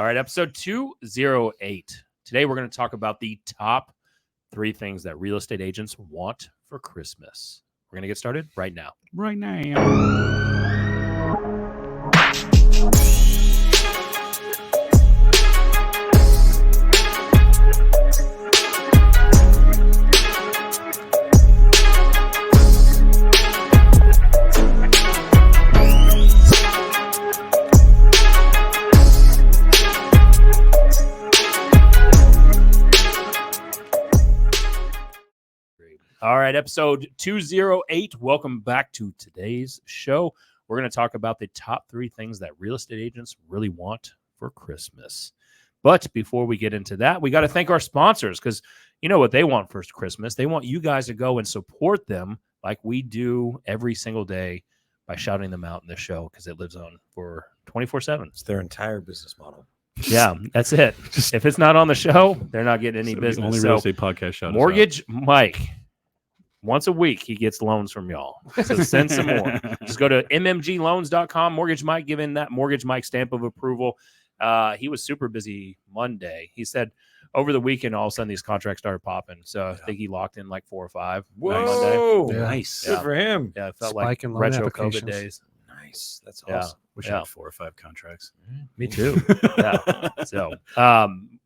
All right, episode 208. Today we're going to talk about the top 3 things that real estate agents want for Christmas. We're going to get started right now. Right now. All right, episode 208. Welcome back to today's show. We're going to talk about the top 3 things that real estate agents really want for Christmas. But before we get into that, we got to thank our sponsors because you know what they want for Christmas. They want you guys to go and support them like we do every single day by shouting them out in the show because it lives on for 24/7. It's their entire business model. Yeah, that's it. If it's not on the show, they're not getting any business. Only real estate podcast shout. Mortgage Mike. Once a week, he gets loans from y'all. So send some more. Just go to mmgloans.com. Mortgage Mike, giving that Mortgage Mike stamp of approval. He was super busy Monday. He said over the weekend, all of a sudden, these contracts started popping. So I think he locked in like 4 or 5 on Monday. Yeah. Nice. Good for him. Yeah, it felt Spike like in loan retro COVID applications. days. Nice. That's Yeah. awesome. Wish I had 4 or 5 contracts. Me too. Yeah. So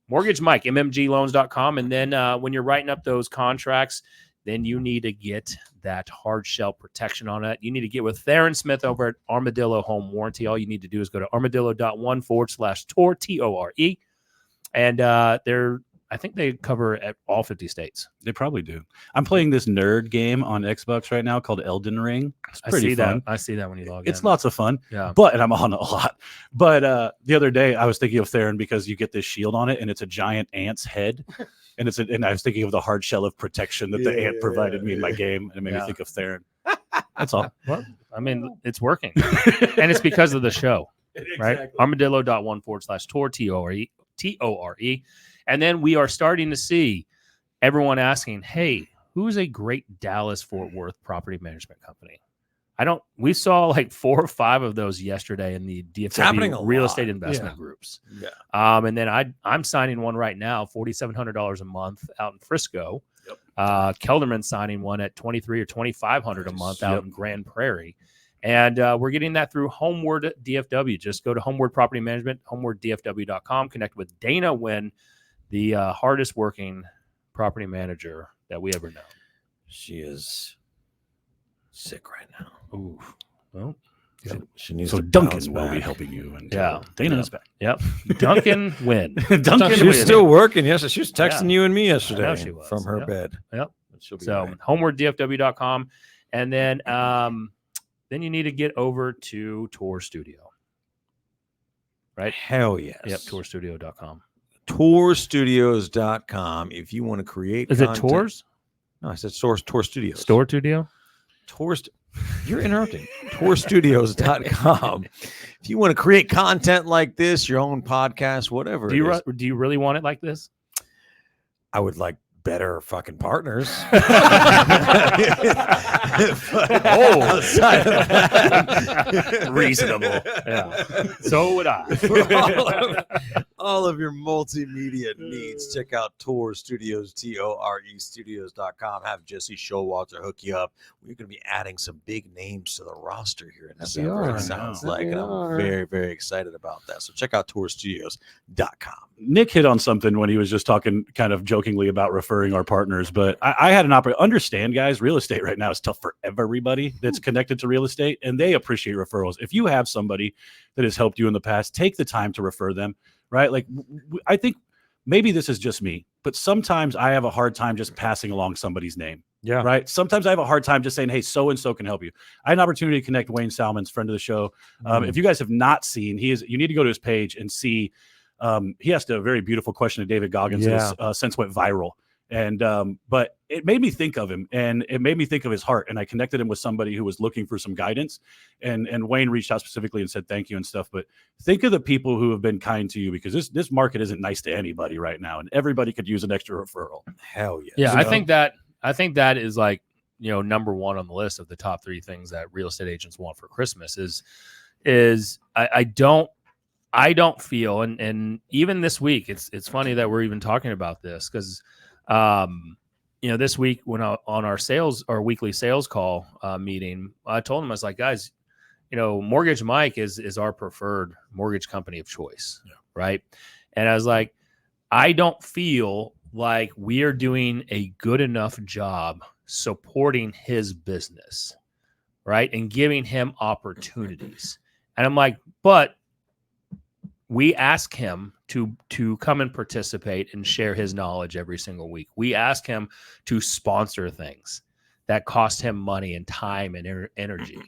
Mortgage Mike, mmgloans.com. And then when you're writing up those contracts, then you need to get that hard shell protection on it. You need to get with Theron Smith over at Armadillo Home Warranty. All you need to do is go to armadillo.one/tour, T-O-R-E. And I think they cover at all 50 states. They probably do. I'm playing this nerd game on Xbox right now called Elden Ring. It's pretty fun. I see that when you log in. It's lots of fun. Yeah. And I'm on a lot. But the other day I was thinking of Theron because you get this shield on it and it's a giant ant's head. And I was thinking of the hard shell of protection that the ant provided me in my game, and it made me think of Theron. That's all. Well, I mean, it's working, and it's because of the show, right? Exactly. Armadillo.one/tour, T-O-R-E, and then we are starting to see everyone asking, "Hey, who's a great Dallas-Fort Worth property management company?" We saw like 4 or 5 of those yesterday in the DFW real estate investment groups. Yeah. And then I'm signing one right now, $4,700 a month out in Frisco. Yep. Kelderman signing one at $2,300 or $2,500 a month out in Grand Prairie. And we're getting that through Homeward DFW. Just go to Homeward Property Management, homewarddfw.com, connect with Dana Wynn, the hardest working property manager that we ever know. She is sick right now. Ooh. Well, She needs So to Duncan bounce will be back. helping you. And Yeah. Dana's back. Yep. Duncan Wynn. Duncan She was still working. Yes, she was texting you and me yesterday she was. from her Yep. bed. Yep. She'll be So all right. homewarddfw.com. And then you need to get over to Tour Studio. Right? Hell yes. Yep, tourstudio.com. Tourstudios.com. If you want to create Is content. it Tours? No, I said Tour Studios. Store Studio? You're interrupting. Tourstudios.com. If you want to create content like this, your own podcast, whatever. Do you really want it like this? I would like better fucking partners. Outside of that, Reasonable. Yeah. So would I. For all of your multimedia needs, check out Tour Studios, T-O-R-E studios.com. Have Jesse Showalter hook you up. We're going to be adding some big names to the roster here in Yes, we December, are. it sounds Yes, like. we And I'm are. very, very excited about that. So check out tourstudios.com. Nick hit on something when he was just talking kind of jokingly about referring our partners, but I had an opportunity. Understand, guys, real estate right now is tough for everybody that's connected to real estate, and they appreciate referrals. If you have somebody that has helped you in the past, take the time to refer them, right? Like, I think maybe this is just me, but sometimes I have a hard time just passing along somebody's name. Yeah. Right. Sometimes I have a hard time just saying, hey, so-and-so can help you. I had an opportunity to connect Wayne Salmons, friend of the show. If you guys have not seen, you need to go to his page and see. He asked a very beautiful question to David Goggins. Yeah. That since went viral. And but it made me think of him, and it made me think of his heart. And I connected him with somebody who was looking for some guidance. And Wayne reached out specifically and said thank you and stuff. But think of the people who have been kind to you, because this market isn't nice to anybody right now, and everybody could use an extra referral. Hell yes. Yeah, I think that is like, number one on the list of the top 3 things that real estate agents want for Christmas is I don't feel, and even this week, it's funny that we're even talking about this because, this week when on our weekly sales call meeting, I told him, I was like, guys, Mortgage Mike is our preferred mortgage company of choice, right? And I was like, I don't feel like we are doing a good enough job supporting his business, right, and giving him opportunities. And I'm like, but we ask him to come and participate and share his knowledge every single week. We ask him to sponsor things that cost him money and time and energy.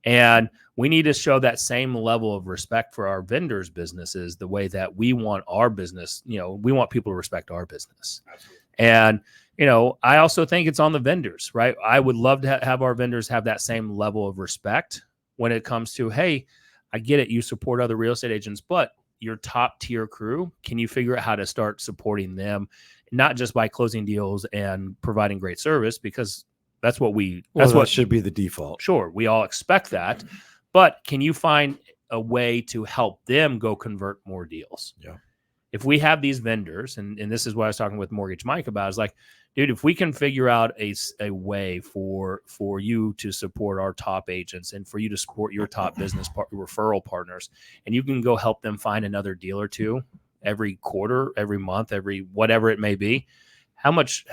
And we need to show that same level of respect for our vendors' businesses the way that we want our business, we want people to respect our business. Absolutely. And, I also think it's on the vendors, right? I would love to have our vendors have that same level of respect when it comes to, hey, I get it, you support other real estate agents, but your top tier crew, can you figure out how to start supporting them, not just by closing deals and providing great service, because that's what what should be the default. Sure, we all expect that, but can you find a way to help them go convert more deals? Yeah. If we have these vendors, and this is what I was talking with Mortgage Mike about, is like, dude, if we can figure out a way for you to support our top agents and for you to support your top business referral partners, and you can go help them find another deal or two every quarter, every month, every whatever it may be, how much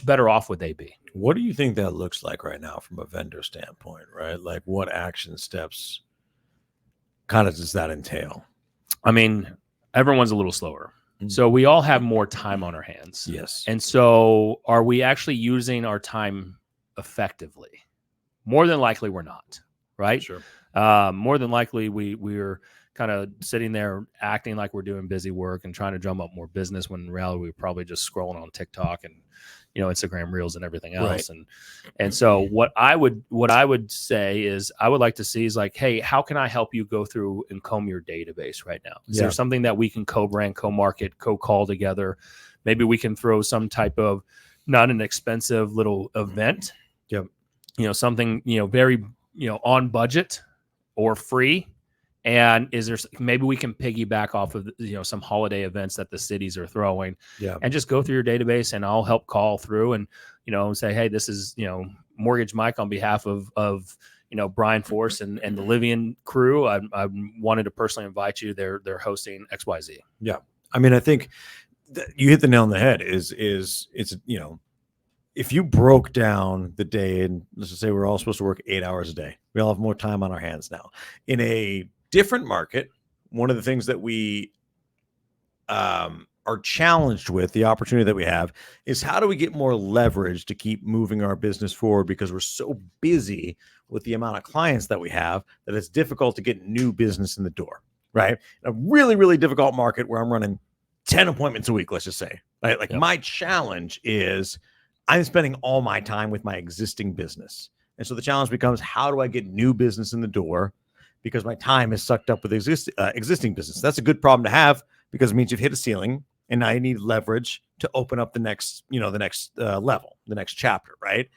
better off would they be? What do you think that looks like right now from a vendor standpoint, right? Like what action steps kind of does that entail? I mean, everyone's a little slower. So we all have more time on our hands. Yes. And so are we actually using our time effectively? More than likely we're not, right? Sure. More than likely we're kind of sitting there acting like we're doing busy work and trying to drum up more business when in reality we're probably just scrolling on TikTok and Instagram Reels and everything else. Right. And so what I would say is I would like to see is like, hey, how can I help you go through and comb your database right now? Is there something that we can co-brand, co-market, co-call together? Maybe we can throw some type of not an expensive little event. Yep. Something, very, on budget or free. And is there maybe we can piggyback off of some holiday events that the cities are throwing, and just go through your database, and I'll help call through and say, hey, this is Mortgage Mike on behalf of Brian Force and the Livian crew. I wanted to personally invite you. They're hosting XYZ. Yeah, I mean, I think you hit the nail on the head. It's if you broke down the day, and let's just say we're all supposed to work 8 hours a day, we all have more time on our hands now. In a different market, one of the things that we are challenged with, the opportunity that we have, is how do we get more leverage to keep moving our business forward, because we're so busy with the amount of clients that we have that it's difficult to get new business in the door, right? A really, really difficult market where I'm running 10 appointments a week, let's just say, right? Like my challenge is I'm spending all my time with my existing business. And so the challenge becomes, how do I get new business in the door? Because my time is sucked up with existing business. That's a good problem to have, because it means you've hit a ceiling and now you need leverage to open up the next level, the next chapter, right?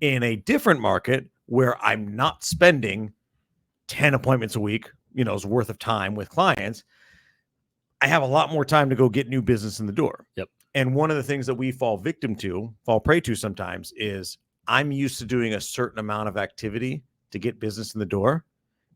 In a different market where I'm not spending 10 appointments a week, worth of time with clients, I have a lot more time to go get new business in the door. Yep. And one of the things that we fall prey to sometimes is I'm used to doing a certain amount of activity to get business in the door.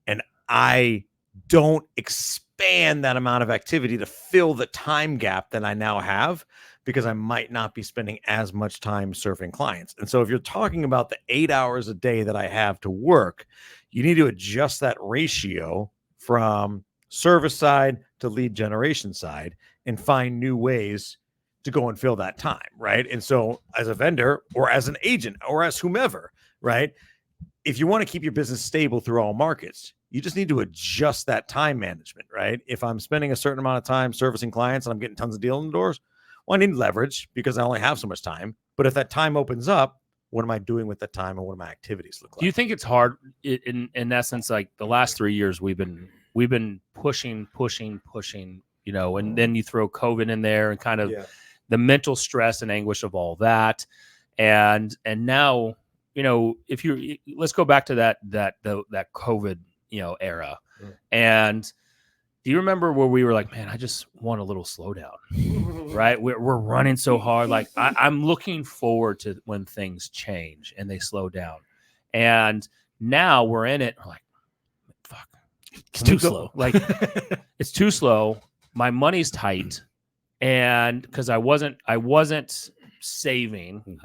And I don't expand that amount of activity to fill the time gap that I now have, because I might not be spending as much time serving clients. And so if you're talking about the 8 hours a day that I have to work, you need to adjust that ratio from service side to lead generation side and find new ways to go and fill that time, right? And so as a vendor or as an agent or as whomever, right, if you want to keep your business stable through all markets, you just need to adjust that time management, right? If I'm spending a certain amount of time servicing clients and I'm getting tons of deals in the doors, well, I need leverage because I only have so much time. But if that time opens up, what am I doing with that time, and what do my activities look like? Do you think it's hard in essence, like the last 3 years we've been pushing, and then you throw COVID in there and kind of the mental stress and anguish of all that. And now, if let's go back to that COVID, era. And do you remember where we were like, man, I just want a little slowdown, right? We're running so hard. Like I'm looking forward to when things change and they slow down. And now we're in it. We're like, fuck, It's too slow. Like it's too slow. My money's tight. And because I wasn't saving,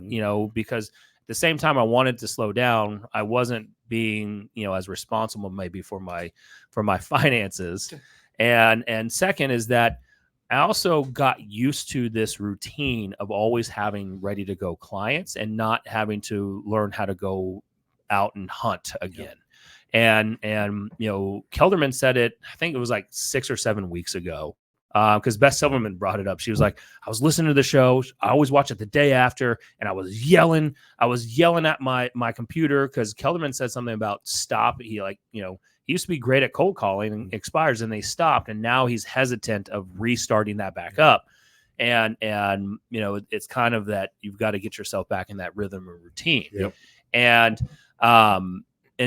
because at the same time I wanted to slow down, I wasn't being, as responsible maybe for my finances. And second is that I also got used to this routine of always having ready to go clients and not having to learn how to go out and hunt again. And Kelderman said it, I think it was like 6 or 7 weeks ago. Because Beth Silverman brought it up. She was like, I was listening to the show. I always watch it the day after, and I was yelling at my computer because Kelderman said something about stop. He used to be great at cold calling and expires, and they stopped, and now he's hesitant of restarting that back up. And it's kind of that you've got to get yourself back in that rhythm and routine. Yep. And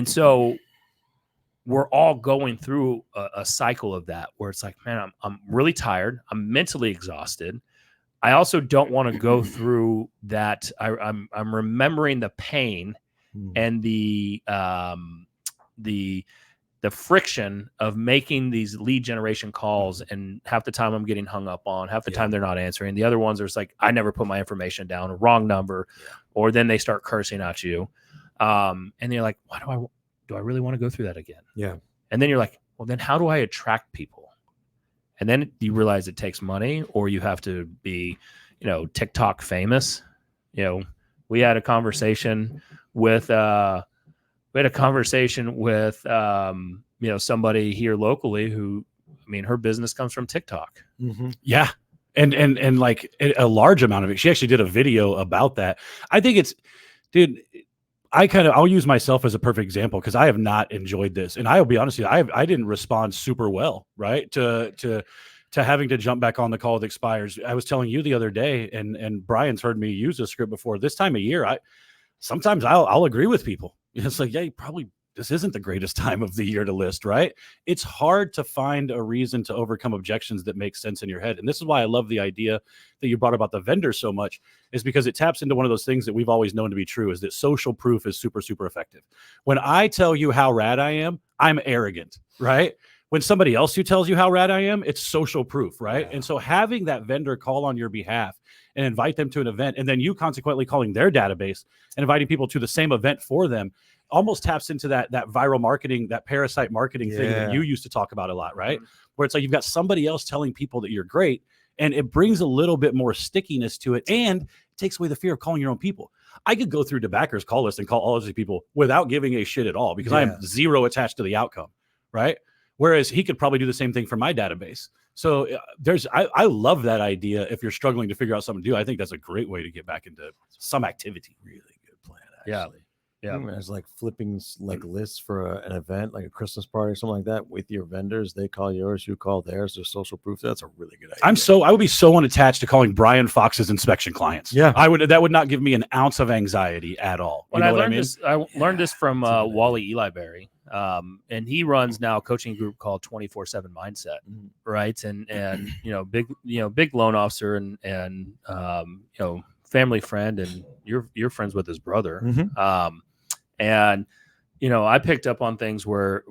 so we're all going through a cycle of that where it's like, man, I'm really tired. I'm mentally exhausted. I also don't want to go through that. I'm remembering the pain and the friction of making these lead generation calls, and half the time I'm getting hung up on, half the time they're not answering. The other ones are just like, I never put my information down, a wrong number, or then they start cursing at you. And you're like, do I really want to go through that again? Yeah. And then you're like, well, then how do I attract people? And then you realize it takes money, or you have to be, TikTok famous. We had a conversation with, somebody here locally who, her business comes from TikTok. Mm-hmm. Yeah. And like a large amount of it. She actually did a video about that. I think dude, I'll use myself as a perfect example because I have not enjoyed this. And I'll be honest with you, I didn't respond super well, right? To having to jump back on the call with expires. I was telling you the other day, and Brian's heard me use this script before. This time of year, sometimes I'll agree with people. It's like, yeah, this isn't the greatest time of the year to list, right? It's hard to find a reason to overcome objections that make sense in your head. And this is why I love the idea that you brought about the vendor so much, is because it taps into one of those things that we've always known to be true, is that social proof is super, super effective. When I tell you how rad I am, I'm arrogant, right? When somebody else who tells you how rad I am, it's social proof, right? Yeah. And so having that vendor call on your behalf and invite them to an event, and then you consequently calling their database and inviting people to the same event for them, almost taps into that viral marketing, that parasite marketing thing that you used to talk about a lot, right? Where it's like you've got somebody else telling people that you're great, and it brings a little bit more stickiness to it, and it takes away the fear of calling your own people. I could go through DeBacker's call list and call all of these people without giving a shit at all because I am zero attached to the outcome, right? Whereas he could probably do the same thing for my database. So I love that idea. If you're struggling to figure out something to do, I think that's a great way to get back into some activity. Really good plan, actually. Yeah. It's like flipping lists for an event, like a Christmas party or something like that with your vendors. They call yours, you call theirs. There's social proof. That's a really good idea. I would be so unattached to calling Brian Fox's inspection clients. Yeah. That would not give me an ounce of anxiety at all. I learned this from Wally Eliberry. And he runs now a coaching group called 24/7 Mindset, right? And big loan officer and family friend, and you're friends with his brother. And I picked up on things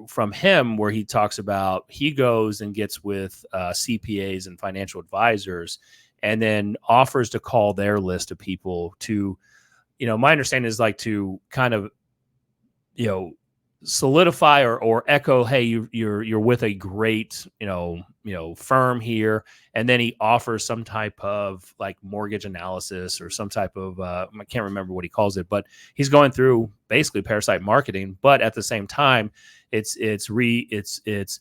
from him where he talks about he goes and gets with CPAs and financial advisors, and then offers to call their list of people to, my understanding is like to kind of, solidify or echo, hey, you're with a great firm here, and then he offers some type of like mortgage analysis or some type of I can't remember what he calls it, but he's going through basically parasite marketing, but at the same time it's that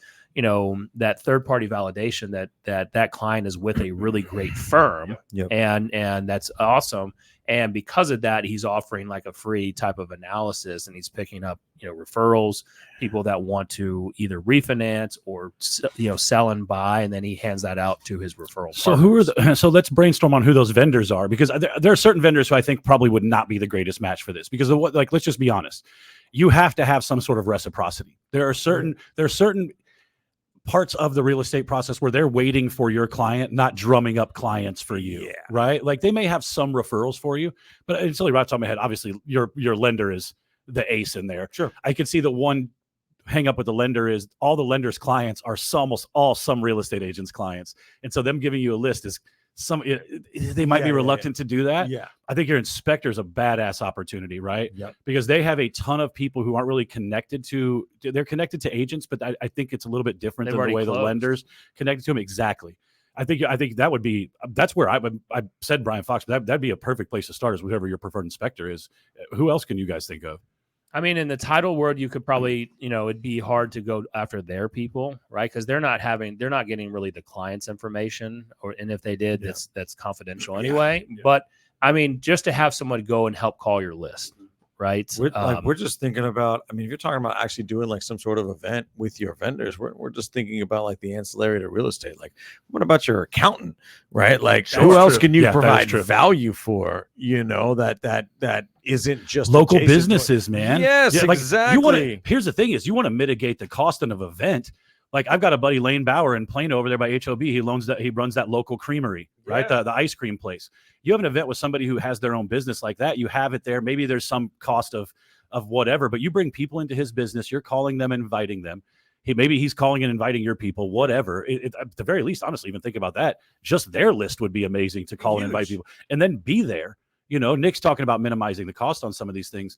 third party validation that client is with a really great firm. And that's awesome. And because of that, he's offering like a free type of analysis, and he's picking up, referrals, people that want to either refinance or, sell and buy. And then he hands that out to his referral partners. So let's brainstorm on who those vendors are, because there are certain vendors who I think probably would not be the greatest match for this because of what, let's just be honest. You have to have some sort of reciprocity. There are certain parts of the real estate process where they're waiting for your client, not drumming up clients for you, right? Like they may have some referrals for you, but it's only right off the top of my head. Obviously, your lender is the ace in there. Sure. I can see the one hang up with the lender is all the lender's clients are almost all some real estate agent's clients, and so them giving you a list is they might be reluctant to do that. Yeah. I think your inspector is a badass opportunity, right? Yep. Because they have a ton of people who aren't really connected to. They're connected to agents, but I think it's a little bit different than the way the lenders connected to them. Exactly. I think that would be. That's where I said Brian Fox, but that'd be a perfect place to start. Is whoever your preferred inspector is. Who else can you guys think of? I mean, in the title world, you could probably, it'd be hard to go after their people, right? Because they're not getting really the client's information, and if they did, that's confidential anyway. Yeah. But I mean, just to have someone go and help call your list, right? We're just thinking about. I mean, if you're talking about actually doing like some sort of event with your vendors, we're just thinking about like the ancillary to real estate. Like, what about your accountant, right? Like, who else can you provide value for? That isn't just local businesses, man. Yes, like, exactly. Here's the thing: is you want to mitigate the cost of an event. Like I've got a buddy, Lane Bauer, in Plano over there by HOB. He runs that local creamery, right? The ice cream place. You have an event with somebody who has their own business like that. You have it there. Maybe there's some cost of whatever, but you bring people into his business. You're calling them, inviting them. Maybe he's calling and inviting your people, whatever. At the very least, honestly, even think about that. Just their list would be amazing to call and invite people, and then be there. Nick's talking about minimizing the cost on some of these things.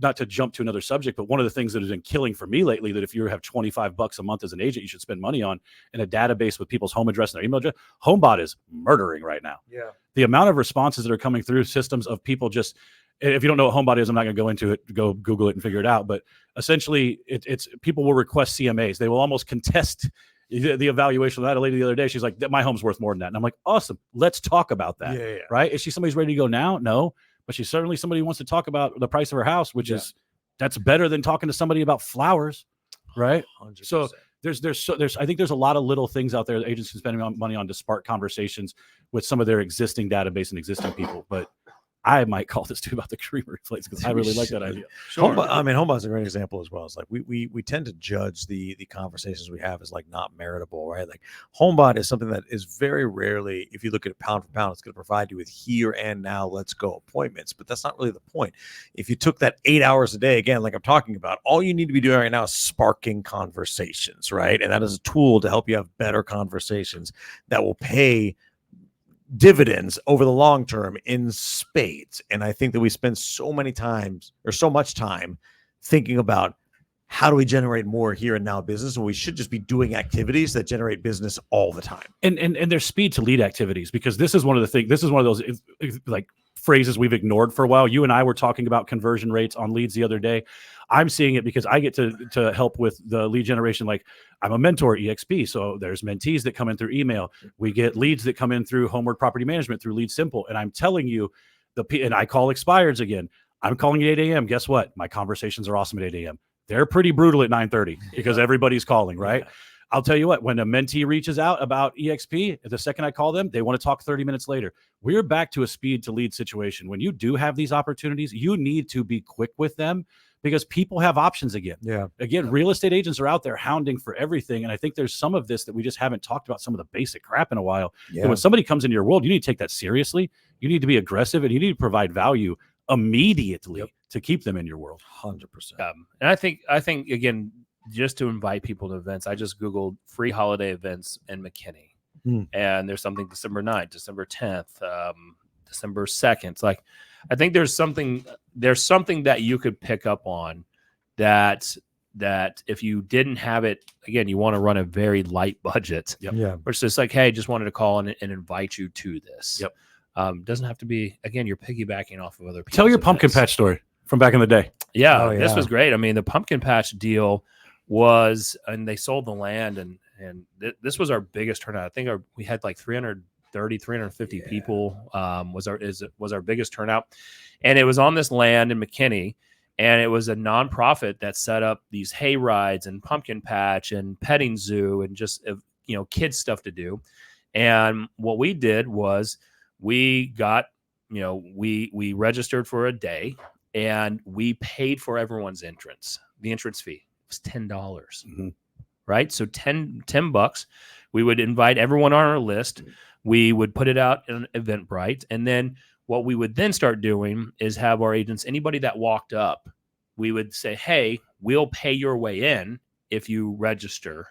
Not to jump to another subject, but one of the things that has been killing for me lately, that if you have $25 a month as an agent, you should spend money on, in a database with people's home address and their email address. HomeBot is murdering right now. Yeah. The amount of responses that are coming through systems of people just, if you don't know what HomeBot is, I'm not going to go into it. Go Google it and figure it out. But essentially, it's people will request CMAs. They will almost contest the evaluation of that. A lady the other day, she's like, my home's worth more than that. And I'm like, awesome. Let's talk about that. Yeah. Right? Is she somebody who's ready to go now? No. But she's certainly somebody who wants to talk about the price of her house, which is, that's better than talking to somebody about flowers. Right. 100%. So there's I think there's a lot of little things out there that agents can spend money on to spark conversations with some of their existing database and existing people. But I might call this too about the creamery place because I really like that idea. Sure. HomeBot's a great example as well. It's like we tend to judge the conversations we have as like not meritable, right? Like HomeBot is something that is very rarely, if you look at it pound for pound, it's going to provide you with here and now, let's go appointments. But that's not really the point. If you took that 8 hours a day, again, like I'm talking about, all you need to be doing right now is sparking conversations, right? And that is a tool to help you have better conversations that will pay dividends over the long term in spades. And I think that we spend so much time thinking about how do we generate more here and now business, and we should just be doing activities that generate business all the time. And there's speed to lead activities, because this is one of those like phrases we've ignored for a while. You and I were talking about conversion rates on leads the other day. I'm seeing it because I get to help with the lead generation. Like, I'm a mentor at EXP, so there's mentees that come in through email. We get leads that come in through Homeward Property Management through Lead Simple. And I'm telling you, and I call expireds again. I'm calling at 8 a.m. Guess what? My conversations are awesome at 8 a.m. They're pretty brutal at 9:30 because everybody's calling, right? Yeah. I'll tell you what, when a mentee reaches out about EXP, the second I call them, they want to talk 30 minutes later. We're back to a speed to lead situation. When you do have these opportunities, you need to be quick with them, because people have options again. Yeah. Again, real estate agents are out there hounding for everything. And I think there's some of this that we just haven't talked about, some of the basic crap in a while. Yeah. And when somebody comes into your world, you need to take that seriously. You need to be aggressive, and you need to provide value immediately to keep them in your world. 100%. And I think again, just to invite people to events, I just Googled free holiday events in McKinney. And there's something December 9th, December 10th, December 2nd. It's like, I think there's something that you could pick up on that if you didn't have it, again, you want to run a very light budget. Yep. Yeah. Where it's just like, hey, just wanted to call and invite you to this. Yep. Doesn't have to be, again, you're piggybacking off of other people. Tell your pumpkin patch story from back in the day. Yeah, This was great. I mean, the pumpkin patch deal was, and they sold the land, and this was our biggest turnout. I think we had like 350 people was our biggest turnout. And it was on this land in McKinney, and it was a nonprofit that set up these hay rides and pumpkin patch and petting zoo and just kids stuff to do. And what we did was we got, we registered for a day, and we paid for everyone's entrance. The entrance fee was $10. right? So $10. We would invite everyone on our list. We would put it out in Eventbrite. And then what we would then start doing is have our agents, anybody that walked up, we would say, hey, we'll pay your way in if you register.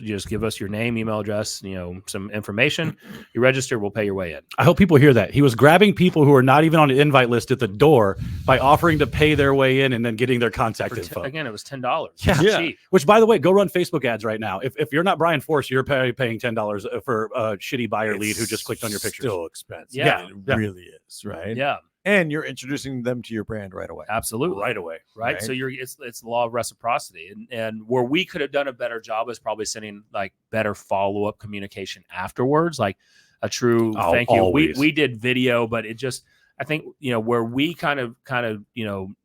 Just give us your name, email address, some information. You register, we'll pay your way in. I hope people hear that. He was grabbing people who are not even on the invite list at the door by offering to pay their way in and then getting their contact info. Again, it was $10. Yeah. Cheap. Which, by the way, go run Facebook ads right now. If you're not Brian Force, you're paying $10 for a shitty buyer lead who just clicked on your picture. Still expensive. Yeah. It really is, right? Yeah. And you're introducing them to your brand right away. Absolutely. Right away. Right. So it's the law of reciprocity. And where we could have done a better job is probably sending like better follow-up communication afterwards, like a true thank you. We did video, but it just, I think, where we kind of,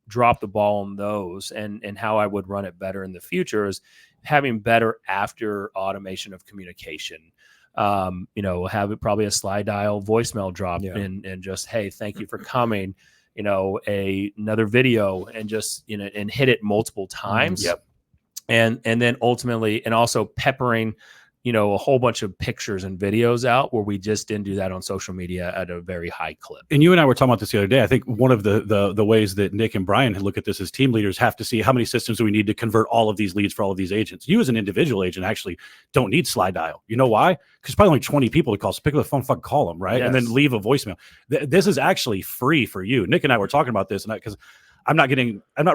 dropped the ball on those and how I would run it better in the future is having better after automation of communication. Have it probably a slide dial voicemail drop and just, hey, thank you for coming, another video and just, and hit it multiple times. Yep. And then ultimately, and also peppering, a whole bunch of pictures and videos out where we just didn't do that on social media at a very high clip. And you and I were talking about this the other day. I think one of the ways that Nick and Brian look at this as team leaders have to see how many systems do we need to convert all of these leads for all of these agents. You as an individual agent actually don't need slide dial. You know why? Because probably only 20 people to call. So pick up the phone, fucking call them, right? Yes. And then leave a voicemail. This is actually free for you. Nick and I were talking about this, and because I'm not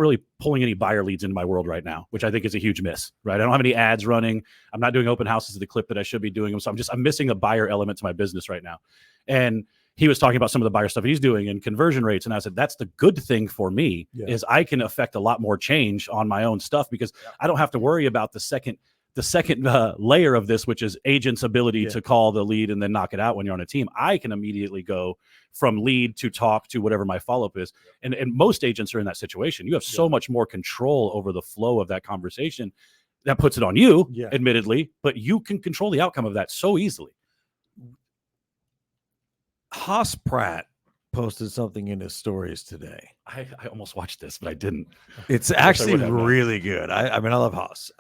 really pulling any buyer leads into my world right now, which I think is a huge miss, right? I don't have any ads running. I'm not doing open houses at the clip that I should be doing them. So I'm missing a buyer element to my business right now. And he was talking about some of the buyer stuff he's doing and conversion rates. And I said, that's the good thing for me is I can affect a lot more change on my own stuff because I don't have to worry about the second layer of this, which is agent's ability to call the lead and then knock it out when you're on a team. I can immediately go from lead to talk to whatever my follow-up is. And most agents are in that situation. You have so much more control over the flow of that conversation. That puts it on you, admittedly, but you can control the outcome of that so easily. Haas Pratt posted something in his stories today. I almost watched this, but I didn't. It's actually really good. I mean, I love Haas.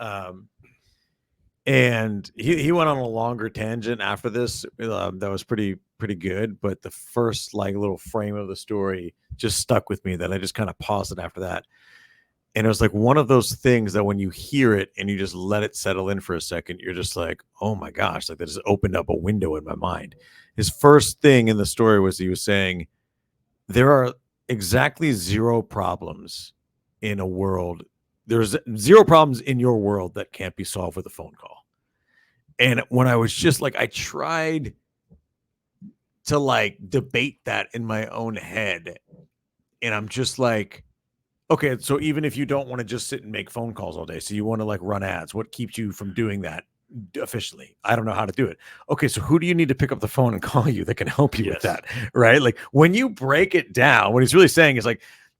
And he went on a longer tangent after this that was pretty good, but the first little frame of the story just stuck with me that I just kind of paused it after that. And it was like one of those things that when you hear it and you just let it settle in for a second, you're just like, oh my gosh, that just opened up a window in my mind. His first thing in the story was he was saying there are exactly zero problems in a world. There's zero problems in your world that can't be solved with a phone call. And when I was just I tried to debate that in my own head. And I'm just like, okay, so even if you don't want to just sit and make phone calls all day, so you want to run ads, what keeps you from doing that efficiently? I don't know how to do it. Okay, so who do you need to pick up the phone and call you that can help you with that? Right? When you break it down, what he's really saying is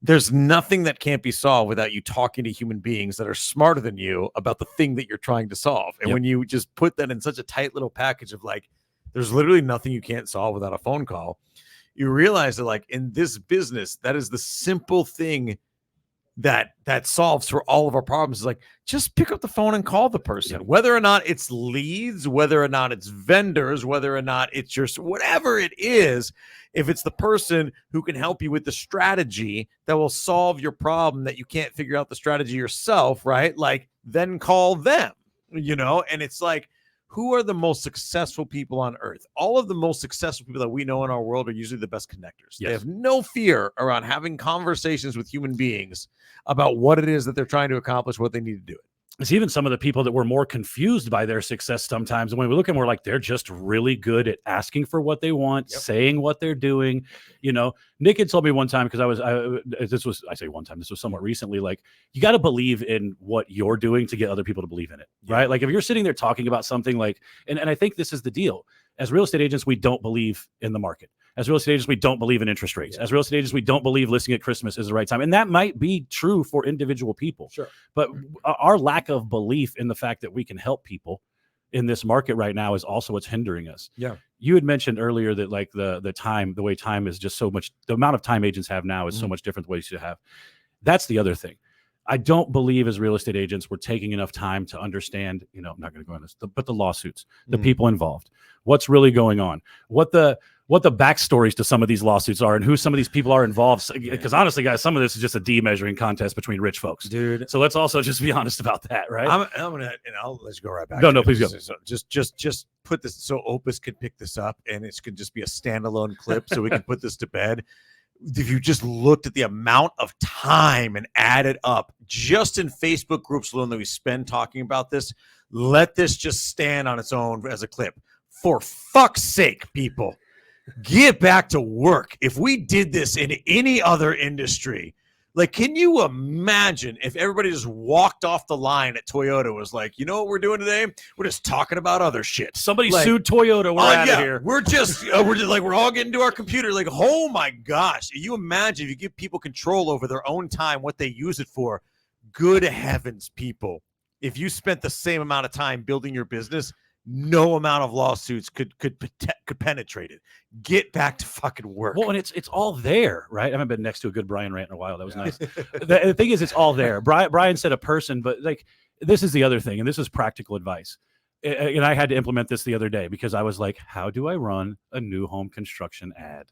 there's nothing that can't be solved without you talking to human beings that are smarter than you about the thing that you're trying to solve. And when you just put that in such a tight little package of there's literally nothing you can't solve without a phone call, you realize that in this business, that is the simple thing that solves for all of our problems. Is just pick up the phone and call the person, whether or not it's leads, whether or not it's vendors, whether or not it's your, whatever it is. If it's the person who can help you with the strategy that will solve your problem that you can't figure out the strategy yourself, right? Then call them, and it's who are the most successful people on earth? All of the most successful people that we know in our world are usually the best connectors. They have no fear around having conversations with human beings about what it is that they're trying to accomplish, what they need to do it. It's even some of the people that were more confused by their success sometimes. And when we look at them, we're they're just really good at asking for what they want, saying what they're doing. Nick had told me one time, because this was somewhat recently, you got to believe in what you're doing to get other people to believe in it, right? If you're sitting there talking about something and I think this is the deal. As real estate agents, we don't believe in the market. As real estate agents, we don't believe in interest rates. As real estate agents, we don't believe listing at Christmas is the right time. And that might be true for individual people. Sure. But our lack of belief in the fact that we can help people in this market right now is also what's hindering us. Yeah. You had mentioned earlier that the way time is just so much, the amount of time agents have now is so much different than what you used to have. That's the other thing. I don't believe as real estate agents we're taking enough time to understand, I'm not going to go on this, but the lawsuits, the people involved, what's really going on, what the backstories to some of these lawsuits are, and who some of these people are involved. Because honestly, guys, some of this is just a D-measuring contest between rich folks, dude. So let's also just be honest about that, right? I'm gonna, and I'll let you go right back. No, please go. So just put this so Opus can pick this up, and it could just be a standalone clip, so we can put this to bed. If you just looked at the amount of time and added up just in Facebook groups alone that we spend talking about this, let this just stand on its own as a clip. For fuck's sake, people, get back to work. If we did this in any other industry, like, can you imagine if everybody just walked off the line at Toyota, was like, you know what we're doing today? We're just talking about other shit. Somebody sued Toyota. We're out of here. We're just like, we're all getting to our computer. Like, oh my gosh. You imagine if you give people control over their own time, what they use it for. Good heavens, people. If you spent the same amount of time building your business, no amount of lawsuits could penetrate it. Get back to fucking work. Well, and it's all there, right? I haven't been next to a good Brian rant in a while. That was nice. The thing is, it's all there. Brian said a person, but like, this is the other thing, and this is practical advice. And I had to implement this the other day because I was like, how do I run a new home construction ad?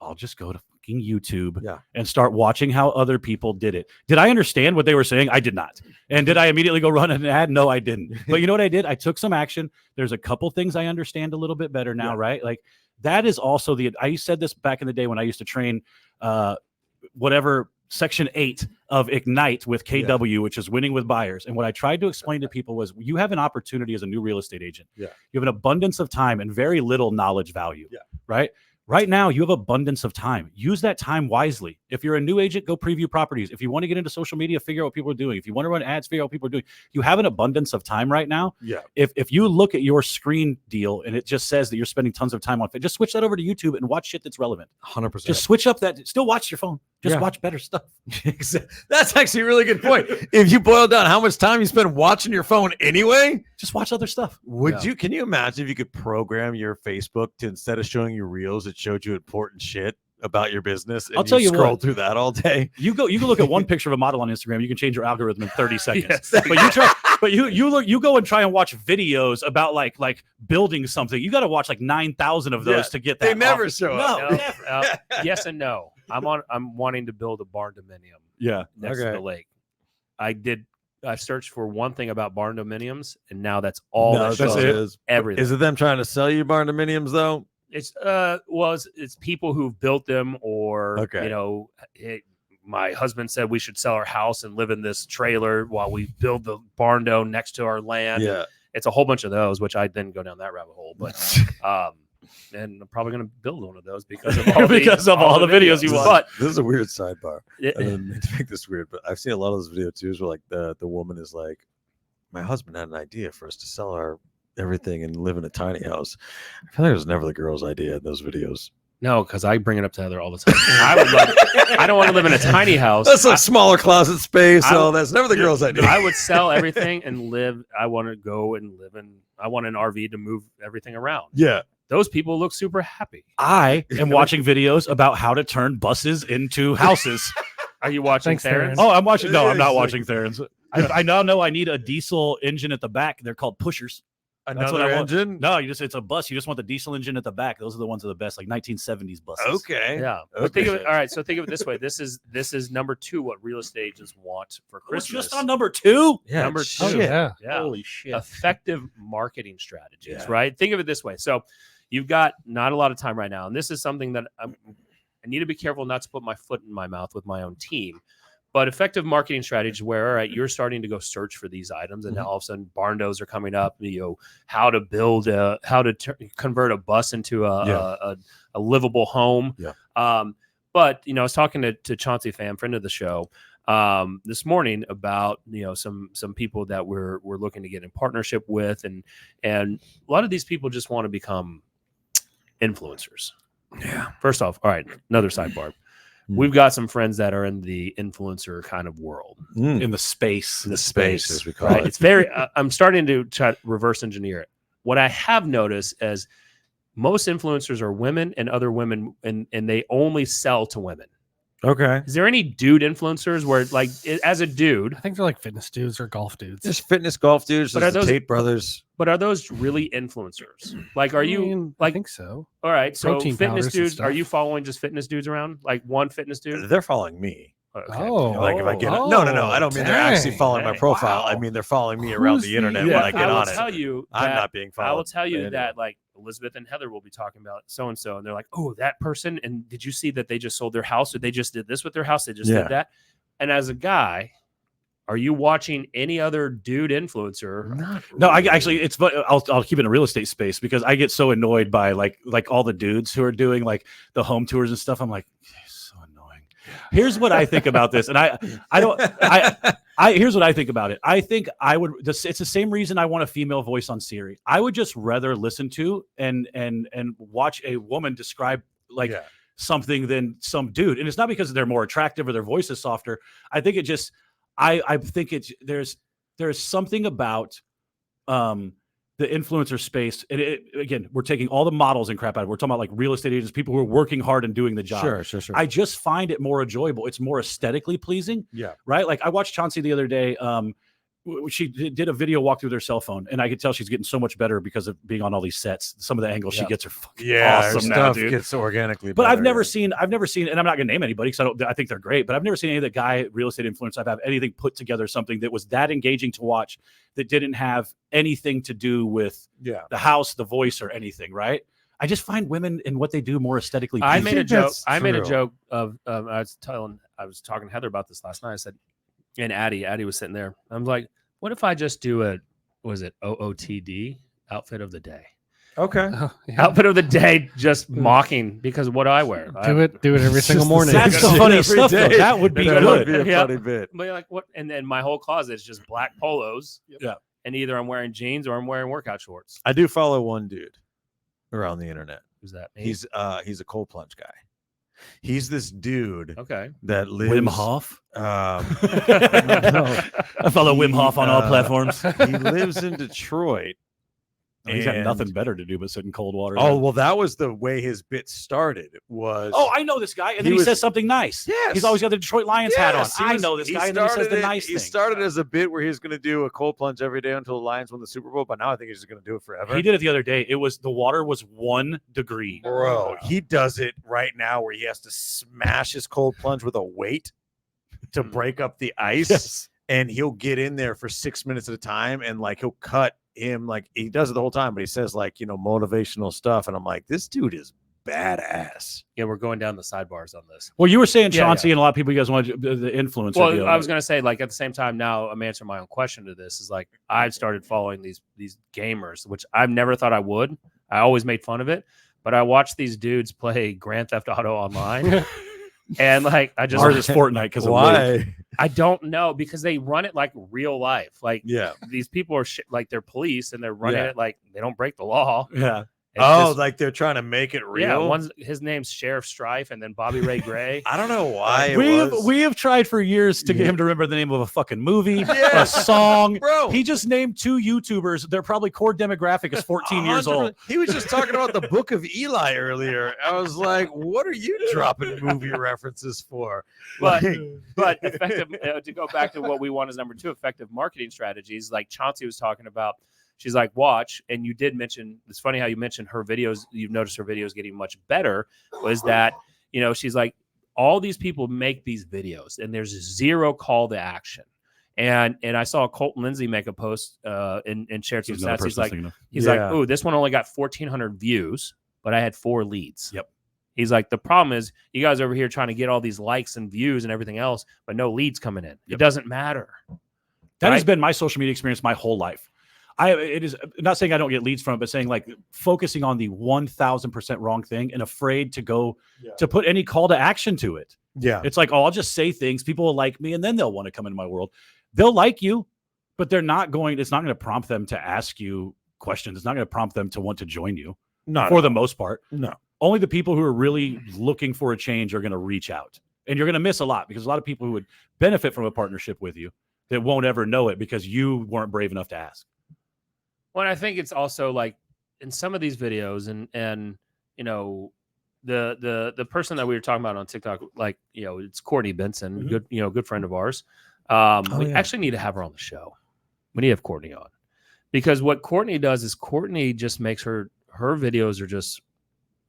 I'll just go to fucking YouTube and start watching how other people did it. Did I understand what they were saying? I did not. And did I immediately go run an ad? No, I didn't. But you know what I did? I took some action. There's a couple things I understand a little bit better now, right? Like, that is also I said this back in the day when I used to train Section 8 of Ignite with KW, which is winning with buyers. And what I tried to explain to people was, you have an opportunity as a new real estate agent. You have an abundance of time and very little knowledge value, right? Right now, you have abundance of time. Use that time wisely. If you're a new agent, go preview properties. If you want to get into social media, figure out what people are doing. If you want to run ads, figure out what people are doing. You have an abundance of time right now. If you look at your screen deal and it just says that you're spending tons of time on it, just switch that over to YouTube and watch shit that's relevant. 100%. Just switch up that. Still watch your phone. Just watch better stuff. That's actually a really good point. If you boil down how much time you spend watching your phone anyway, just watch other stuff. Can you imagine if you could program your Facebook to, instead of showing you reels, it showed you important shit about your business, and I'll tell you scroll what, through that all day? You can look at one picture of a model on Instagram. You can change your algorithm in 30 seconds. But you go and try and watch videos about like building something. You got to watch like 9,000 of those to get that. They never show up. No, never. Yes and no. I'm wanting to build a barn dominium. Next to the lake. I searched for one thing about barn dominiums, and now that's all. No, that's it. Everything. Is it them trying to sell you barn dominiums though? It's it's people who've built them, or my husband said we should sell our house and live in this trailer while we build the barn dome next to our land. It's a whole bunch of those, which I didn't go down that rabbit hole, but and I'm probably going to build one of those because of all the videos you want. But this is a weird sidebar. To make this weird, but I've seen a lot of those video too, where like the woman is like, my husband had an idea for us to sell our everything and live in a tiny house. I feel like it was never the girl's idea in those videos. No, because I bring it up to Heather all the time. I don't want to live in a tiny house. That's like smaller closet space. That's never the girl's idea. I would sell everything and live. I want to go and live in. I want an RV to move everything around. Those people look super happy. I am watching videos about how to turn buses into houses. Are you watching Theron's? Oh, I'm watching. No, I'm not watching Theron's. I now know I need a diesel engine at the back. They're called pushers. Another engine? No, it's a bus. You just want the diesel engine at the back. Those are the ones that are the best, like 1970s buses. Okay. Yeah. But think of it. All right. So think of it this way. This is number 2. What real estate agents want for Christmas? Just on number 2. Yeah. Number 2. Yeah. Holy shit. Effective marketing strategies. Right. Think of it this way. So you've got not a lot of time right now, and this is something that I need to be careful not to put my foot in my mouth with my own team. But effective marketing strategies where, all right, you're starting to go search for these items, and now all of a sudden barn doors are coming up. How to build convert a bus into a livable home. But I was talking to Chauncey Pham, friend of the show, this morning about some people that we're looking to get in partnership with, and a lot of these people just want to become influencers. First off, all right, another sidebar. We've got some friends that are in the influencer kind of world, in the space, as we call it. It's very. I'm starting to try to reverse engineer it. What I have noticed is most influencers are women and other women, and they only sell to women. Okay. Is there any dude influencers where, like, as a dude, I think they're like fitness dudes or golf dudes. There's fitness golf dudes. But There's are the those- Tate brothers. but are those really influencers? Like, are I you mean, I like? think so. All right, so protein fitness powders and dudes. Are stuff. you following just fitness dudes around? Like one fitness dude? They're following me. Okay. Oh. Like if I get Oh, no, I don't mean they're actually dang. following my Dang. profile. I Wow. mean they're following me around Who's the internet the- when I get will on it. tell you I'm that- not being followed. I will tell you by anyone. that, like, Elizabeth and Heather will be talking about so and so, and they're like, "Oh, that person." And did you see that they just sold their house, or they just did this with their house? They just Yeah. did that. And as a guy, are you watching any other dude influencer? Not No, I really. actually, it's I'll keep it in a real estate space because I get so annoyed by like all the dudes who are doing like the home tours and stuff. I'm like, so annoying. Here's what I think about this, and here's what I think about it. I think I would. It's the same reason I want a female voice on Siri. I would just rather listen to and watch a woman describe like Yeah. something than some dude. And it's not because they're more attractive or their voice is softer. I think it just. I think it's there's something about the influencer space, and again, we're taking all the models and crap out of it. We're talking about like real estate agents, people who are working hard and doing the job. Sure. I just find it more enjoyable. It's more aesthetically pleasing. Yeah. Right. Like I watched Chauncey the other day. She did a video walk through their cell phone, and I could tell she's getting so much better because of being on all these sets. Some of the angles she Yeah. gets are fucking Yeah, her awesome now, stuff dude. gets organically. But I've better, never yeah. seen, and I'm not gonna name anybody because I think they're great, but I've never seen any of the guy real estate influencers I've had anything put together something that was that engaging to watch that didn't have anything to do with Yeah. the house, the voice, or anything, right? I just find women and what they do more aesthetically I pleasing. made a think joke. that's I made a true. joke of I was talking to Heather about this last night. I said, and Addie was sitting there. I'm like, what if I just do was it OOTD, outfit of the day? Okay. Oh, yeah. Outfit of the day, just mocking because what do I wear? Do it every single just the morning. That's the Every funny stuff, though. day. That would be That good. would be a Yeah. funny bit. But like what? And then my whole closet is just black polos. Yeah. And either I'm wearing jeans or I'm wearing workout shorts. I do follow one dude around the internet. Who's that? Me? He's a cold plunge guy. He's this dude okay. that lives. Wim Hof. No. I follow Wim Hof on all He, platforms. He lives in Detroit. He's got and- nothing better to do but sit in cold water. Oh well, that was the way his bit started. Was Oh, I know this guy, and He then he was- says something nice. Yes. He's always got the Detroit Lions hat on. Yes, he I was- know this he guy, and then he says started the it- nice He thing. started as a bit where he was going to do a cold plunge every day until the Lions won the Super Bowl, but now I think he's just going to do it forever. He did it the other day. It was the water was 1 degree. Bro, he does it right now where he has to smash his cold plunge with a weight to break up the ice. Yes. And he'll get in there for 6 minutes at a time and like he'll cut him, like he does it the whole time, but he says like, motivational stuff. And I'm like, this dude is badass. Yeah, we're going down the sidebars on this. Well, you were saying Yeah, Chauncey and a lot of people you guys want the influencer. Well, deal. I was gonna say, like, at the same time, now I'm answering my own question to this. Is like I've started following these gamers, which I've never thought I would. I always made fun of it, but I watch these dudes play Grand Theft Auto online, and like I just Ours is Fortnite because of Luke. Why? I don't know because they run it like real life. Like Yeah. these people are like they're police and they're running Yeah. it like they don't break the law. Yeah. It's Oh, just- like they're trying to make it real. yeah. His name's Sheriff Strife, and then Bobby Ray Gray. I don't know why it was. We have tried for years to get Yeah. him to remember the name of a fucking movie, Yeah. a song. Bro, He just named 2 YouTubers. Their probably core demographic is 14 years old. He was just talking about the Book of Eli earlier. I was like, what are you dropping movie references for? But Like, but effective to go back to what we want as number 2, effective marketing strategies. Like Chauncey was talking about. She's like, watch, and you did mention. It's funny how you mentioned her videos. You've noticed her videos getting much better. Was that she's like, all these people make these videos, and there's zero call to action. And I saw Colton Lindsay make a post and shared some He's another stats. He's person I was like, thinking of. he's like, Yeah. oh, this one only got 1,400 views, but I had 4 leads. Yep. He's like, the problem is you guys over here trying to get all these likes and views and everything else, but no leads coming in. It Yep. doesn't matter. That has Right? been my social media experience my whole life. It is not saying I don't get leads from it, but saying like focusing on the 1,000% wrong thing and afraid to go to put any call to action to it. yeah. It's like, oh, I'll just say things. People will like me, and then they'll want to come into my world. They'll like you, but it's not going to prompt them to ask you questions. It's not going to prompt them to want to join you No, for the most part. no. Only the people who are really looking for a change are going to reach out. And you're going to miss a lot because a lot of people who would benefit from a partnership with you that won't ever know it because you weren't brave enough to ask. Well, I think it's also like in some of these videos and the person that we were talking about on TikTok, like, it's Courtney Benson, Mhm. good friend of ours. We yeah. actually need to have her on the show. We need to have Courtney on, because what Courtney does is Courtney just makes her videos are just,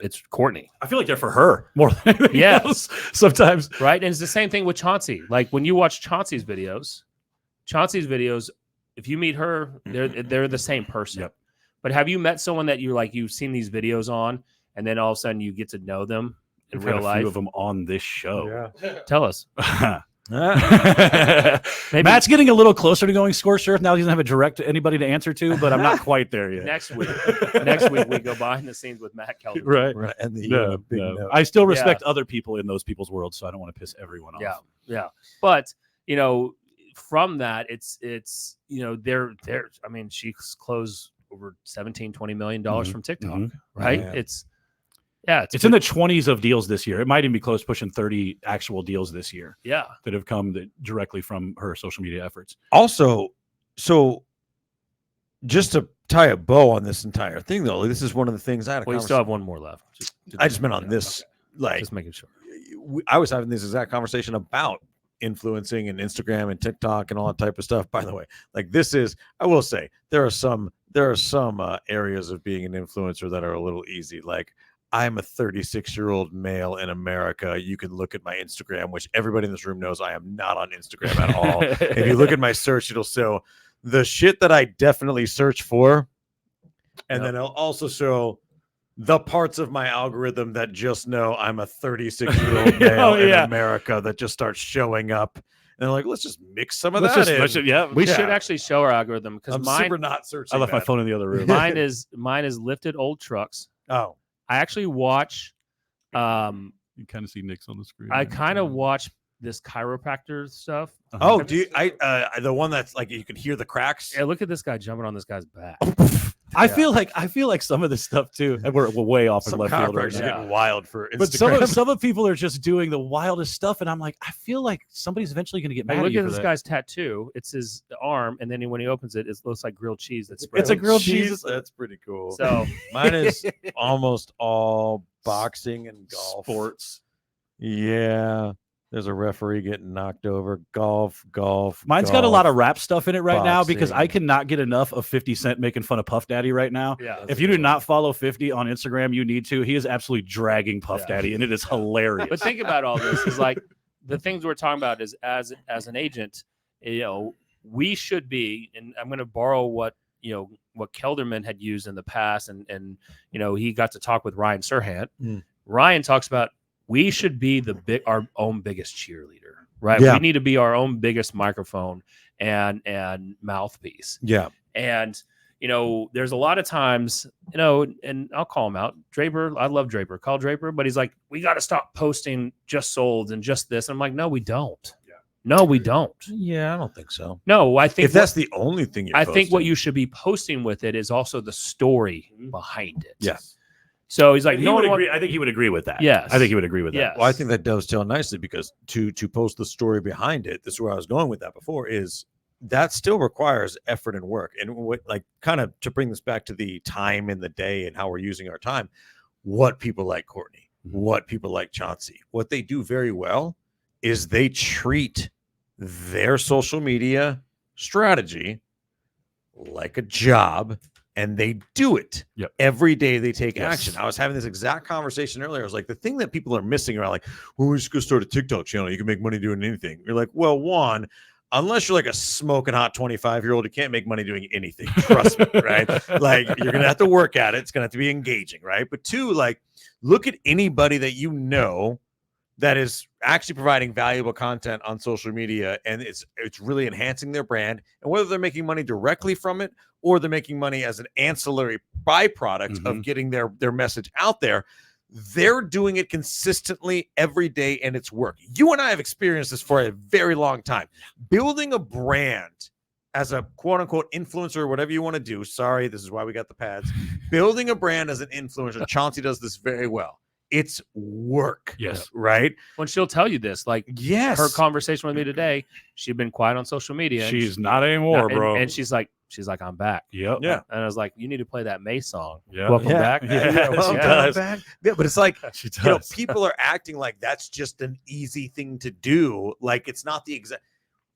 it's Courtney, I feel like they're for her more than anything Yes. else sometimes. right? And it's the same thing with Chauncey. Like when you watch Chauncey's videos, if you meet her, they're the same person. Yep. But have you met someone that you've seen these videos on, and then all of a sudden you get to know them in We've real had a life? few of them on this show. Tell us. Maybe Matt's getting a little closer to going scorched earth now. He doesn't have a direct anybody to answer to, but I'm not quite there yet. next week we go behind the scenes with Matt Kelderman. Right. Right. And the No, big no. note. I still respect other people in those people's worlds, so I don't want to piss everyone off. Yeah. But from that, it's they're I mean, she's closed over $17-20 million from TikTok, Mhm. right? Yeah. It's It's in the 20s of deals this year. It might even be close, pushing 30 actual deals this year yeah. that have come directly from her social media efforts. Also, so just to tie a bow on this entire thing, though, this is one of the things I had. Well, you still have one more left. I just meant on this, like, just making sure. I was having this exact conversation about influencing and Instagram and TikTok and all that type of stuff. By the way, like I will say there are some areas of being an influencer that are a little easy. Like, I'm a 36-year-old male in America. You can look at my Instagram, which everybody in this room knows I am not on Instagram at all. If you look at my search, it'll show the shit that I definitely search for. And then it'll also show the parts of my algorithm that just know I'm a 36-year-old male in America that just starts showing up. And they're like, let's just mix some of that in. We should actually show our algorithm, because I'm mine super not searching. I left my that. phone in the other room. mine is lifted old trucks. Oh, I actually watch You kind of see Nick's on the screen. I kind of watch this chiropractor stuff. oh, do you? The one that's like you can hear the cracks. Yeah, look at this guy jumping on this guy's back. I feel like some of this stuff too, and we're way off in Some left field right chiropractors are now. getting wild for Instagram. But some of people are just doing the wildest stuff, and I'm like, I feel like somebody's eventually going to get mad Like, at look you at for this that. guy's tattoo. It's his arm, and then when he opens it, it looks like grilled cheese. That's It's a grilled cheese. That's pretty cool. So Mine is almost all boxing and golf. Sports. Yeah. There's a referee getting knocked over. Golf. Mine's got a lot of rap stuff in it right now because I boxing. cannot get enough of 50 Cent making fun of Puff Daddy right now. yeah, If you do not follow 50 on Instagram, you need to. He is absolutely dragging Puff Daddy, and it is hilarious. but think about all this is like the things we're talking about is as an agent, we should be, and I'm going to borrow what Kelderman had used in the past, and he got to talk with Ryan Serhant. Ryan talks about we should be our own biggest cheerleader, right? Yeah. We need to be our own biggest microphone and mouthpiece. Yeah. And there's a lot of times, and I'll call him out. Draper, I love Draper. Call Draper, but he's like, we got to stop posting just sold and just this. I'm like, no, we don't. Yeah. No, we don't. Yeah, I don't think so. No, I think If that's the only thing you're I think what posting. you should be posting with it is also the story behind it. Yeah. So he's like, He no would one agree. I think he would agree with that. Yes. I think he would agree with that. Yes. Well, I think that dovetails nicely because to post the story behind it, this is where I was going with that before, is that still requires effort and work. And what, like, kind of to bring this back to the time in the day and how we're using our time, what people like Courtney, what people like Chauncey, what they do very well is they treat their social media strategy like a job, and they do it every day. They take action. I was having this exact conversation earlier. I was like, the thing that people are missing are like, well, we're just going to start a TikTok channel. You can make money doing anything. You're like, well, one, unless you're like a smoking hot 25-year-old, you can't make money doing anything. Trust me, right? Like, you're going to have to work at it. It's going to have to be engaging, right? But two, like, look at anybody that you know that is actually providing valuable content on social media, and it's really enhancing their brand. And whether they're making money directly from it or they're making money as an ancillary byproduct of getting their message out there, they're doing it consistently every day, and it's working. You and I have experienced this for a very long time. Building a brand as a quote-unquote influencer, or whatever you want to do. Sorry, this is why we got the pads. Building a brand as an influencer. Chauncey does this very well. it's work. Yes. Right. When she'll tell you this, like Yes. her conversation with me today, she'd been quiet on social media. She's not anymore, bro. And she's like, I'm back. Yep. Yeah. And I was like, you need to play that May song. Yeah. Welcome Yeah. back. Yeah, Welcome she does. back. Yeah, but it's like, She does. you know, people are acting like that's just an easy thing to do. Like it's not the exact.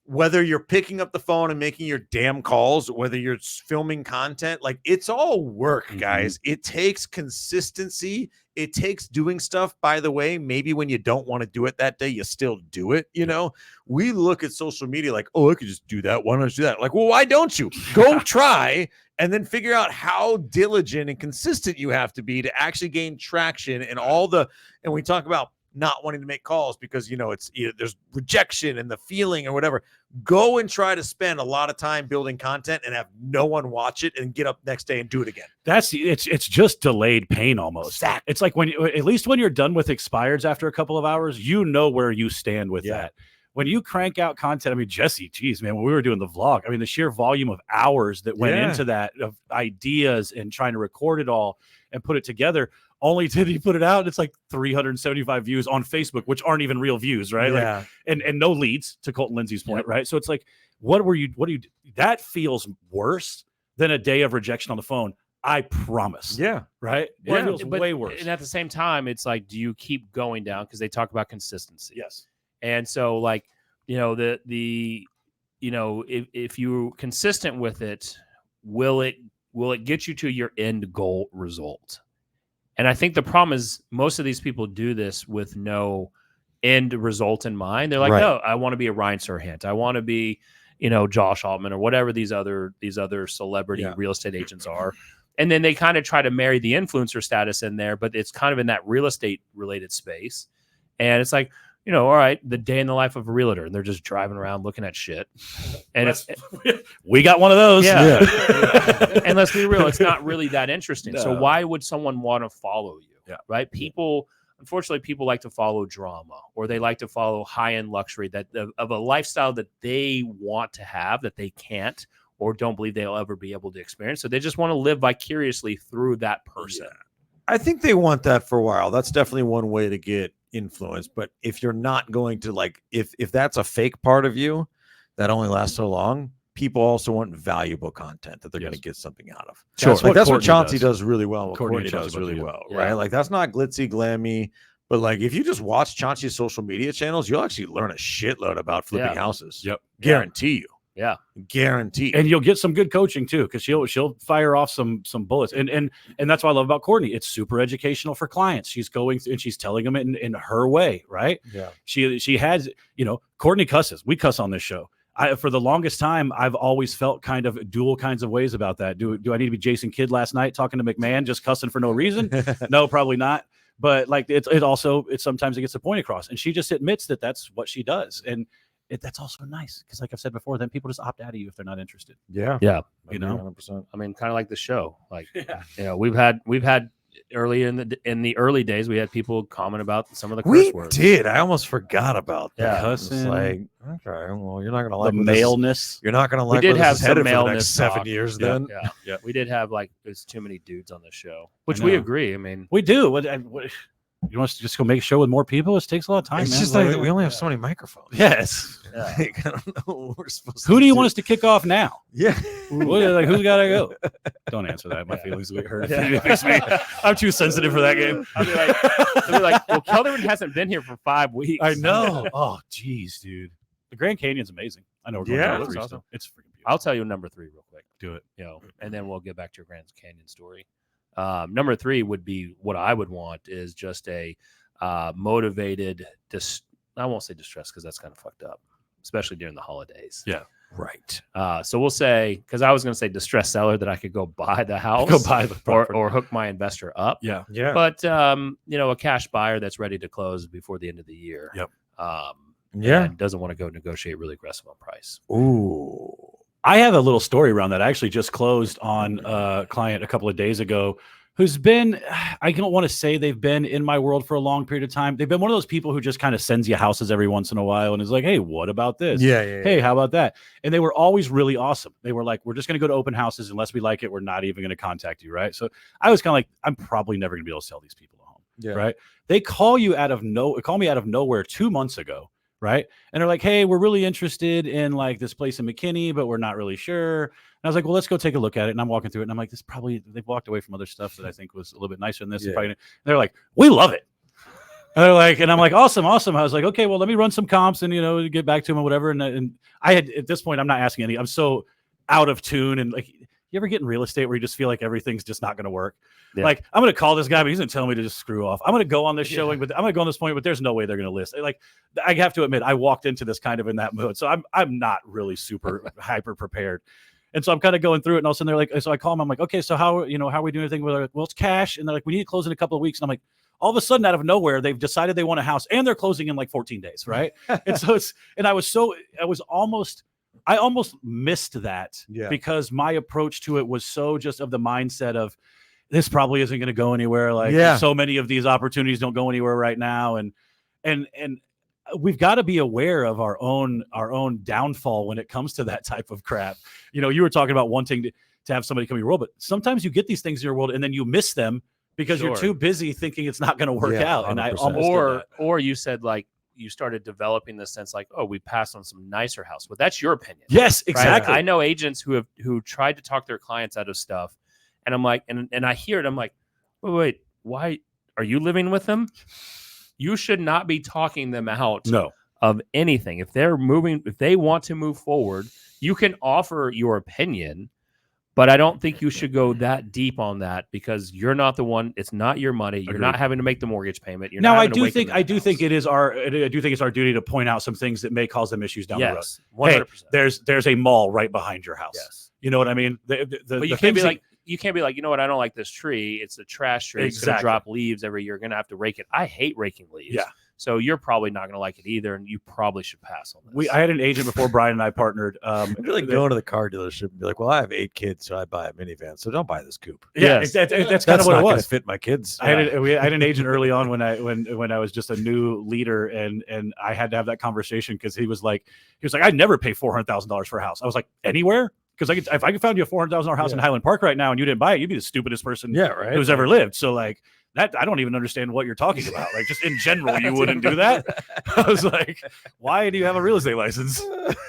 Whether you're picking up the phone and making your damn calls, whether you're filming content, like it's all work, guys. It takes consistency. It takes doing stuff. By the way, maybe when you don't want to do it that day, you still do it. You know, we look at social media like, oh, I could just do that. Why don't you do that? Like, well, why don't you go try and then figure out how diligent and consistent you have to be to actually gain traction and all the, and we talk about not wanting to make calls because, you know, it's there's rejection and the feeling or whatever. Go and try to spend a lot of time building content and have no one watch it and get up next day and do it again. It's just delayed pain almost. Exactly. It's like at least when you're done with expireds after a couple of hours, you know where you stand with that. When you crank out content, I mean, Jesse, geez, man, when we were doing the vlog, I mean, the sheer volume of hours that went into that, of ideas and trying to record it all and put it together, only did he put it out. It's like 375 views on Facebook, which aren't even real views, right? Yeah. Like, and no leads, to Colton Lindsay's point, right? So it's like, what do you, that feels worse than a day of rejection on the phone. I promise. Yeah. Right? Yeah, It feels way worse. And at the same time, it's like, do you keep going down? Because they talk about consistency. Yes. And so, like, you know, you know, if you're consistent with it, will it get you to your end goal result? And I think the problem is most of these people do this with no end result in mind. They're like, no, I want to be a Ryan Serhant. I want to be, you know, Josh Altman or whatever these other celebrity real estate agents are. And then they kind of try to marry the influencer status in there, but it's kind of in that real estate related space. And it's like, you know, all right, the day in the life of a realtor, and they're just driving around looking at shit. And we got one of those. Yeah. And let's be real, it's not really that interesting. No. So why would someone want to follow you? Yeah. Right? Unfortunately, people like to follow drama, or they like to follow high-end luxury of a lifestyle that they want to have that they can't or don't believe they'll ever be able to experience. So they just want to live vicariously through that person. Yeah. I think they want that for a while. That's definitely one way to get influence. But if you're not going to, like, if that's a fake part of you that only lasts so long, people also want valuable content that they're going to get something out of. Sure. That's what Courtney Chauncey does really well. What Courtney Courtney does really well, Yeah. right? Like, that's not glitzy, glammy. But like, if you just watch Chauncey's social media channels, you'll actually learn a shitload about flipping houses. Yep. Guarantee you. Yeah. Guarantee. And you'll get some good coaching too, because she'll fire off some bullets. And that's what I love about Courtney. It's super educational for clients. She's going through and she's telling them in her way, right? Yeah. She has, you know, Courtney cusses. We cuss on this show. For the longest time, I've always felt kind of dual kinds of ways about that. Do I need to be Jason Kidd last night talking to McMahon, just cussing for no reason? No, probably not. But like, it sometimes it gets the point across, and she just admits that that's what she does. And that's also nice, because like I've said before, then people just opt out of you if they're not interested. Yeah. Yeah. You know, 100%. I mean, kind of like the show. Like, you know, we've had early in the early days, we had people comment about some of the curse words. Did. I almost forgot about that. Yeah. It's like, okay, well, you're not gonna the like maleness. You're not gonna like. did where this have is some headed for the maleness next 7 talk. years. Yeah. Then Yeah. We did have, like, there's too many dudes on this show, which I we know. agree. I mean, We do. What, you want us to just go make a show with more people? It takes a lot of time. it's man. just like we only have so many microphones. Yes. Like, I don't know what we're supposed to. Who do you want us to kick off now? Yeah. Like, who's got to go? Don't answer that. My feelings will get hurt. It makes me, I'm too sensitive for that game. I'll be like, well, Kelderman hasn't been here for 5 weeks. I know. Oh, geez, dude. The Grand Canyon's amazing. I know we're going Yeah, to it's three awesome. still. It's freaking beautiful. I'll tell you number 3 real quick. Do it. You know, and then we'll get back to your Grand Canyon story. Number 3 would be what I would want is just a motivated, I won't say distress, because that's kind of fucked up, especially during the holidays. Yeah. Right. So we'll say, because I was going to say distressed seller, that I could go buy the house, Go buy the property. or hook my investor up. Yeah. Yeah. But you know, a cash buyer that's ready to close before the end of the year. Yep. And doesn't want to go negotiate really aggressive on price. Ooh. I have a little story around that. I actually just closed on a client a couple of days ago who's been, I don't want to say they've been in my world for a long period of time. They've been one of those people who just kind of sends you houses every once in a while and is like, hey, what about this? Yeah. Hey, how about that? And they were always really awesome. They were like, we're just going to go to open houses. Unless we like it, we're not even going to contact you. Right. So I was kind of like, I'm probably never going to be able to sell these people a home. Yeah. right? They call me out of nowhere 2 months ago, right? And they're like, hey, we're really interested in like this place in McKinney, but we're not really sure. And I was like, well, let's go take a look at it. And I'm walking through it, and I'm like, they've walked away from other stuff that I think was a little bit nicer than this. Yeah. And they're like, we love it. And I'm like, awesome. I was like, okay, well, let me run some comps and, get back to them or whatever. And I had, at this point, I'm not asking I'm so out of tune. And like, you ever get in real estate where you just feel like everything's just not going to work? Yeah. Like, I'm going to call this guy, but he's going to tell me to just screw off. I'm going to go on this showing, but I'm going to go on this point, but there's no way they're going to list. Like, I have to admit, I walked into this kind of in that mood. So I'm not really super hyper prepared. And so I'm kind of going through it, and all of a sudden they're like, so I call them. I'm like, okay, so how are we doing anything? Well, it's cash. And they're like, we need to close in a couple of weeks. And I'm like, all of a sudden out of nowhere, they've decided they want a house and they're closing in like 14 days. Right. And so I almost missed that because my approach to it was so just of the mindset of this probably isn't going to go anywhere. Like so many of these opportunities don't go anywhere right now. And we've got to be aware of our own downfall when it comes to that type of crap. You were talking about wanting to have somebody come in your world, but sometimes you get these things in your world and then you miss them because you're too busy thinking it's not going to work out. And I almost or you said like you started developing this sense like, oh, we passed on some nicer house. Well, that's your opinion. Yes, exactly. Right? I know agents who tried to talk their clients out of stuff, and I'm like, and I hear it. I'm like, wait, why are you living with them? You should not be talking them out of anything. If they want to move forward, you can offer your opinion. But I don't think you should go that deep on that because you're not the one. It's not your money. You're not having to make the mortgage payment. I do think it's our duty to point out some things that may cause them issues down the road. 100%. Hey, there's a mall right behind your house. Yes. You know what I mean? But you can't be like, you know what? I don't like this tree. It's a trash tree. It's going to drop leaves every year. You're going to have to rake it. I hate raking leaves. Yeah. So you're probably not going to like it either, and you probably should pass on this. I had an agent before Brian and I partnered. I'd like going to the car dealership and be like, well, I have 8 kids, so I buy a minivan. So don't buy this coupe. Yeah, that's kind of what it was. Fit my kids. I had an agent early on when I was just a new leader, and I had to have that conversation because he was like, I'd never pay $400,000 for a house. I was like, anywhere? Because if I could find you a $400,000 house in Highland Park right now and you didn't buy it, you'd be the stupidest person who's ever lived. So like. That I don't even understand what you're talking about. Like just in general, you wouldn't do that. I was like, why do you have a real estate license?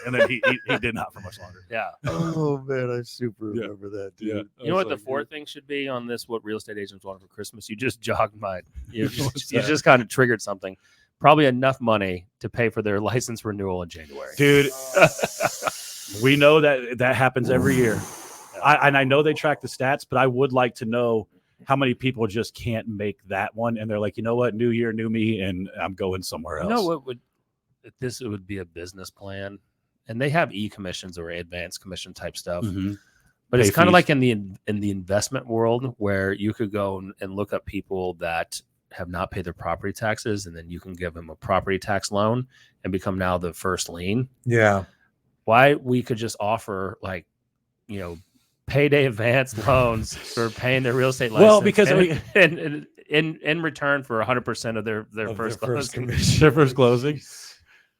And then he did not for much longer. Yeah. Oh man, I super remember that, dude. Yeah. You know what the fourth thing should be on this? What real estate agents want for Christmas? You just jogged mine. You just kind of triggered something. Probably enough money to pay for their license renewal in January, dude. We know that happens every year. I know they track the stats, but I would like to know how many people just can't make that one, and they're like, you know what, new year, new me, and I'm going somewhere else. You know what would be a business plan, and they have e-commissions or advanced commission type stuff, but it's kind of like in the investment world where you could go and look up people that have not paid their property taxes, and then you can give them a property tax loan and become now the first lien. Yeah. Why we could just offer payday advance loans for paying their real estate license. Well, because in return for 100% of their first closing.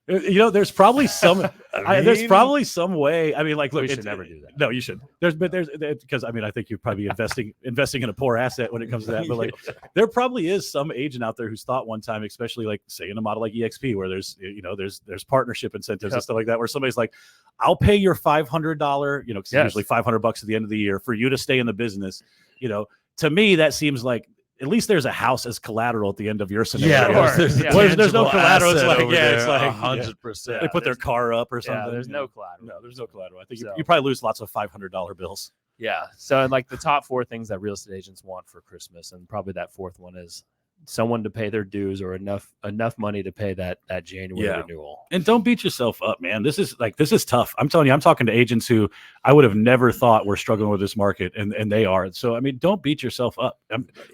There's probably some way. I mean, like, look, we should never do that. No, you should. There's because I mean, I think you're probably investing in a poor asset when it comes to that. But like, there probably is some agent out there who's thought one time, especially like say in a model like EXP, where there's partnership incentives and stuff like that, where somebody's like, I'll pay your $500, because usually $500 at the end of the year for you to stay in the business. To me, that seems like. At least there's a house as collateral at the end of your scenario. Yeah, there's no collateral. It's like, it's like 100%. They put their car up or something. Yeah, there's no collateral. No, there's no collateral. I think you probably lose lots of $500 bills. Yeah. So like the top 4 things that real estate agents want for Christmas, and probably that fourth one is someone to pay their dues or enough money to pay that January renewal. And don't beat yourself up, man. This is tough. I'm telling you, I'm talking to agents who I would have never thought were struggling with this market, and they are. So I mean, don't beat yourself up.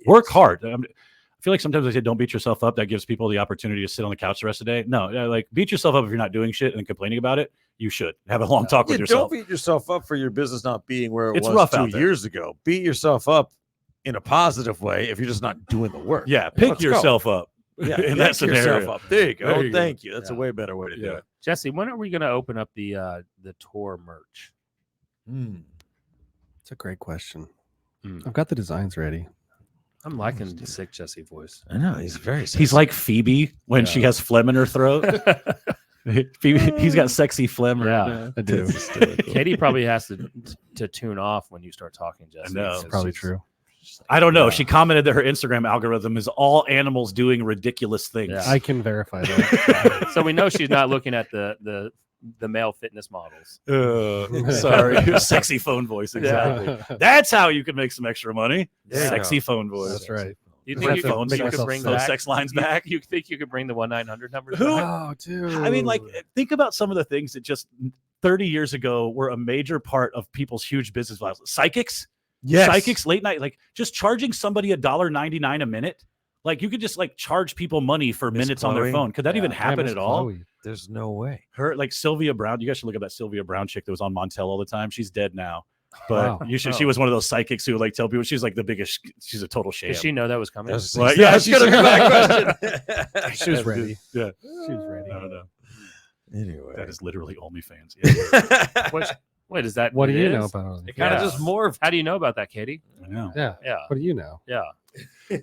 Work hard. I feel like sometimes I say don't beat yourself up. That gives people the opportunity to sit on the couch the rest of the day. No, like beat yourself up if you're not doing shit and complaining about it. You should have a long talk with yourself. Don't beat yourself up for your business not being where it was rough 2 out there. years ago. Beat yourself up in a positive way if you're just not doing the work. Yeah, pick yourself up. Yeah, in that scenario. Up. There you go. There you Thank you. That's a way better way to do it. Jesse, when are we going to open up the tour merch? It's a great question. I've got the designs ready. I'm liking the sick Jesse voice. I know he's very. Sexy. He's like Phoebe when she has phlegm in her throat. Phoebe, he's got sexy phlegm. Yeah, I do. Katie probably has to tune off when you start talking, Jesse. I know. That's probably true. I don't know. Yeah. She commented that her Instagram algorithm is all animals doing ridiculous things. Yeah. I can verify that. So we know she's not looking at the male fitness models. Sorry, sexy phone voice. Exactly. That's how you can make some extra money. There you Sexy go. phone voice. That's right. You Bring think you phones, could, you make could myself bring so- Those back sex lines you- back. You think you could bring the 1-900 numbers? Who- back? Oh, dude. I mean, like, think about some of the things that just 30 years ago were a major part of people's huge business lives. Psychics, psychics, late night, like just charging somebody $1.99 a minute. Like you could just like charge people money for Miss minutes on their Chloe? phone. Could that even Yeah. happen at all? There's no way. Her, like Sylvia Brown. You guys should look up that Sylvia Brown chick that was on Montel all the time. She's dead now. But Wow. you should. She was one of those psychics who would like tell people she's like the biggest. She's a total sham. Did she know that was coming? That's, Well, yeah, yeah, that's gonna be my question. She was ready. Yeah, She was ready. I don't know. Anyway, That is literally OnlyFans. Yeah, Wait, is that What do it you is? know about it it? kind of Yeah. just morphed. How do you know about that, Katie? I know. Yeah. Yeah, What do you know? yeah.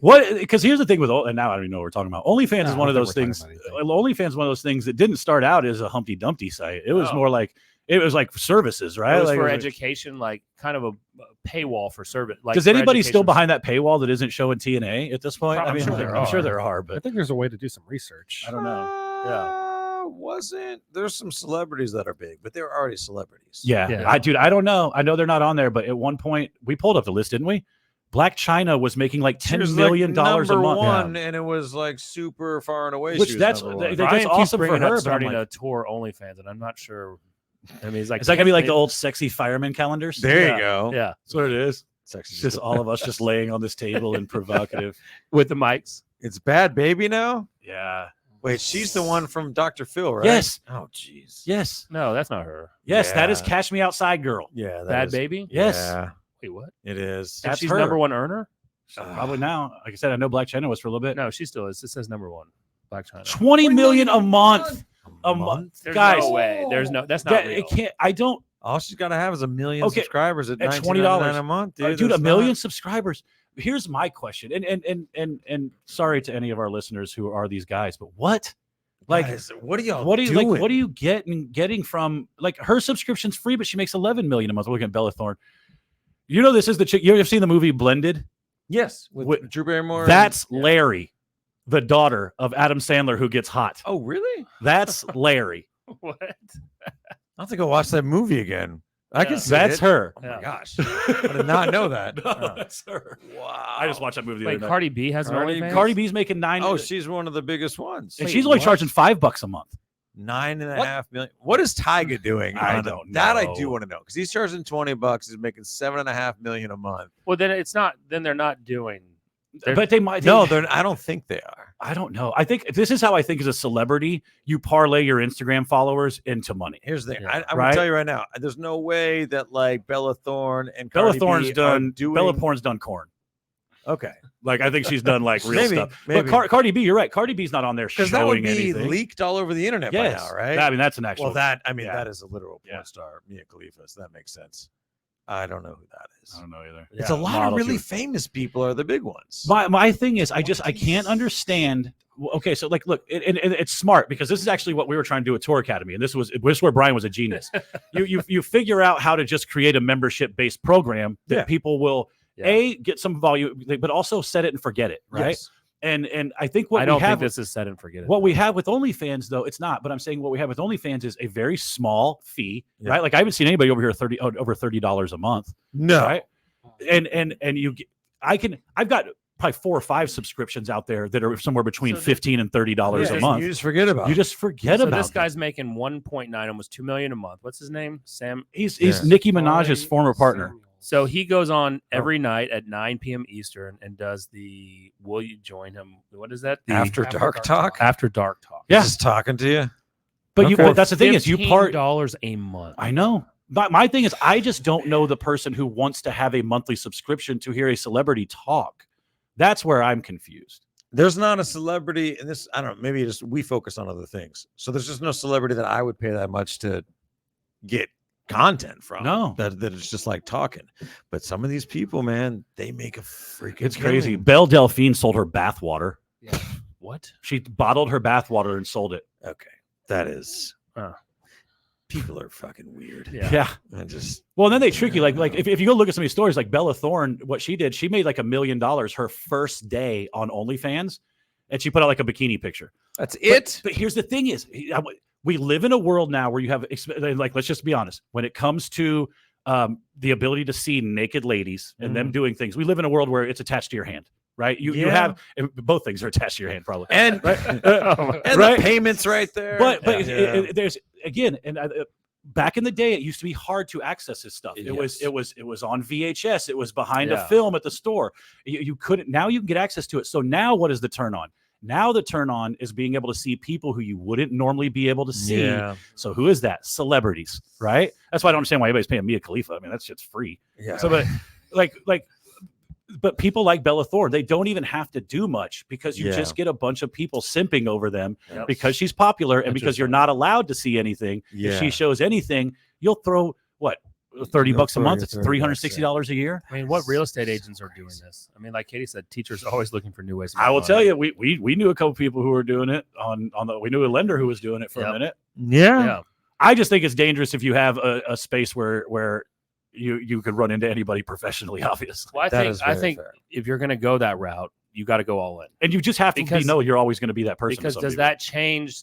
What? Because here's the thing with, and now I don't even know what we're talking about. OnlyFans No, is I one of don't those think we're things. talking about OnlyFans is one of those things that didn't start out as a Humpty Dumpty site. It was Oh. more like it was like services, right? It was Like, for like- education, like kind of a paywall for service. Like Does for anybody still education. behind that paywall that isn't showing TNA at this point? I'm sure there I'm sure are. there are, I but think there's a way to do some research. I don't know. Wasn't there's some celebrities that are big, but they're already celebrities. Yeah, Yeah. I don't know. I know they're not on there, but at one point we pulled up the list, didn't we? Black China was making like She $10 was million like a number month. one, and it was like super far and away. Which she was that's- number they- one. they- Brian that's keeps awesome for bringing her, up but I'm starting like- a tour OnlyFans, and I'm not sure. I mean, it's like Is that gonna be like the it- old sexy fireman calendars? There Yeah. you go. Yeah, That's what it is. Sexy. It's just all of us just laying on this table and provocative. with the mics. It's Bad Baby now. Yeah. Wait, she's the one from Dr. Phil, right? Yes. Oh, jeez. Yes. No, that's not her. Yes. That is Yeah. Cash Me Outside Girl. Yeah, that Bad is- Baby. Yes. Yeah, Wait, what? it is. And That's she's her. number one earner. Probably now. Like I said, I know Black China was for a little bit. No, she still is. It says number one. Black China. 20 million a month. A month? month. There's Guys, no way. There's no. That's not that, real. it can't. I don't. All she's got to have is 1 million Okay, subscribers at at $19.99 a month, dude. Dude, That's 1 million not- subscribers. Here's my question, and sorry to any of our listeners who are these guys, but what? Like, Guys, what are y'all what do you doing? like? What do you getting from like her subscription's free, but she makes 11 million a month. We're looking at Bella Thorne. You know, this is the chick. You ever seen the movie Blended? Yes, with What- Drew Barrymore. That's Larry, the daughter of Adam Sandler, who gets hot. Oh, really? That's Larry. What? I'll have to go watch that movie again. I can Yeah. see That's it. her. Oh my Yeah. gosh, I did not know that. No, that's her. Wow. I just watched that movie the Wait, other night. Cardi B has an Cardi- OnlyFans. Cardi B's making $9. Oh, she's one of the biggest ones. and Wait, she's only what? charging $5 a month. 9.5 million. What is Tyga doing? I on don't that. I know. do want to know because he's charging $20. He's making 7.5 million a month. Well, then it's not. Then they're not doing. They're- But they might. No, I don't think they are. I don't know. I think this is how I think as a celebrity, you parlay your Instagram followers into money. Here's the thing. Yeah. I'm Right? gonna tell you right now. There's no way that like Bella Thorne and Bella Cardi Thorne's B are done. doing. Bella Thorne's done corn. Okay, Like I think she's done like real Maybe, stuff. maybe. But Cardi B, you're right. Cardi B's not on there because showing that would be anything. leaked all over the internet Yes, by now, right? I mean that's an actual. Well, that I mean yeah. that is a literal porn Yeah. star, Mia Khalifa. So that makes sense. I don't know who that is. I don't know either. It's Yeah, a lot of model really too. famous people are the big ones. My thing is I can't understand. Okay, so like look, it's smart because this is actually what we were trying to do at Tour Academy, and this is where Brian was a genius. you figure out how to just create a membership based program that Yeah. people will Yeah. get some value, but also set it and forget it, right? Yes. And I think what I don't we have think this is set and forget it. what we have with OnlyFans though, it's not. But I'm saying what we have with OnlyFans is a very small fee, Yeah. right? Like I haven't seen anybody over here over $30 a month, No. right? And you, I've got probably 4 or 5 subscriptions out there that are somewhere between So the- $15 and $30 Yeah, a month. You just forget about. You just forget so about this them. guy's making 1.9, almost 2 million a month. What's his name? Sam. He's Yeah. Nicki Minaj's former partner. So he goes on Oh. every night at 9 p.m. Eastern and does the. Will you join him? What is that? The After Dark Talk. After Dark Talk. Yeah. Just talking to you. But Okay. but that's the thing is you part. $15 a month. I know. But my thing is I just don't know the person who wants to have a monthly subscription to hear a celebrity talk. That's where I'm confused. There's not a celebrity, and this I don't know. Maybe just we focus on other things. So there's just no celebrity that I would pay that much to get content from. No. that it's just like talking. But some of these people, man, they make a freaking. It's crazy. killing. Belle Delphine sold her bath water. Yeah. What? She bottled her bath water and sold it. Okay, that is. People are fucking weird. Yeah. I just. Well, and then they trick you. Like if you go look at some of these stories, like Bella Thorne, what she did, she made like $1 million her first day on OnlyFans, and she put out like a bikini picture. That's it. But here's the thing: is we live in a world now where you have like, let's just be honest. When it comes to the ability to see naked ladies and them doing things, we live in a world where it's attached to your hand. Right, you have both things are attached to your hand, probably, and right? and right? the payments right there. But there's again, and back in the day, it used to be hard to access this stuff. It was on VHS. It was behind a film at the store. You couldn't. Now you can get access to it. So now, what is the turn on? Now the turn on is being able to see people who you wouldn't normally be able to see. Yeah. So who is that? Celebrities, right? That's why I don't understand why anybody's paying Mia Khalifa. I mean, that shit's free. Yeah. So, but but people like Bella Thorne, they don't even have to do much because you just get a bunch of people simping over them because she's popular and because you're not allowed to see anything. Yeah. If she shows anything, you'll throw what? $30 a month. It's $360 a year. I mean, what real estate agents are doing this? I mean, like Katie said, teachers are always looking for new ways. To make I will money. tell you, we knew a couple people who were doing it we knew a lender who was doing it for a minute. Yeah. I just think it's dangerous if you have a space where you could run into anybody professionally, obviously. Well, I think if you're going to go that route, you got to go all in, and you just have to know you're always going to be that person. Because does that change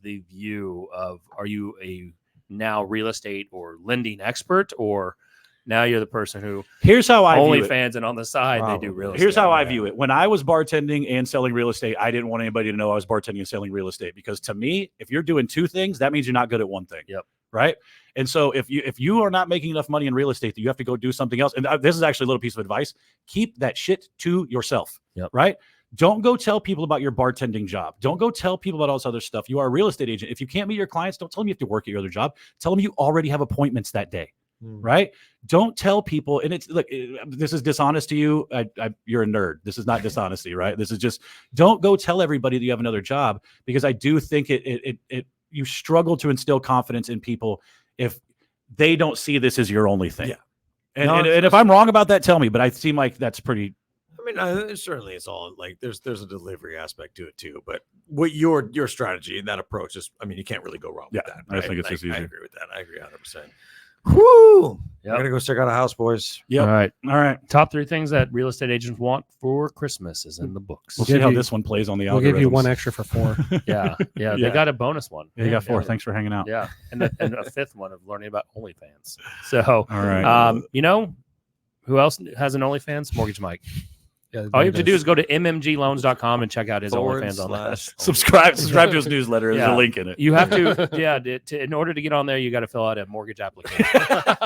the view of, are you a now real estate or lending expert, or now you're the person who here's how I view it. OnlyFans and on the side they do real estate. Here's how I view it. When I was bartending and selling real estate, I didn't want anybody to know I was bartending and selling real estate, because to me, if you're doing two things, that means you're not good at one thing. Yep. Right. And so if you are not making enough money in real estate that you have to go do something else, and this is actually a little piece of advice, keep that shit to yourself. Yep. Right. Don't go tell people about your bartending job. Don't go tell people about all this other stuff. You are a real estate agent. If you can't meet your clients, don't tell them you have to work at your other job. Tell them you already have appointments that day. Right. Don't tell people. And it's look, this is dishonest to you. You're a nerd. This is not dishonesty. Right. This is just, don't go tell everybody that you have another job, because I do think you struggle to instill confidence in people if they don't see this as your only thing. Yeah. And if I'm wrong about that, tell me, but I seem like that's pretty. I mean, certainly it's all like there's a delivery aspect to it too. But what your strategy and that approach is, I mean, you can't really go wrong with that. I Right? think it's just easier. I agree with that. I agree 100%. Whoo! We're gonna go check out a house, boys. Yeah. All right. All right. Top 3 things that real estate agents want for Christmas is in the books. We'll see how this one plays on the algorithm. We'll give you one extra for 4. Yeah. They got a bonus one. Yeah, you got 4. Thanks for hanging out. Yeah, and a 5th one of learning about OnlyFans. So, all right. You know, who else has an OnlyFans? Mortgage Mike. Yeah, All you have to do is go to mmgloans.com and check out his OnlyFans on that. Subscribe to his newsletter. There's a link in it. You have to, in order to get on there, you got to fill out a mortgage application.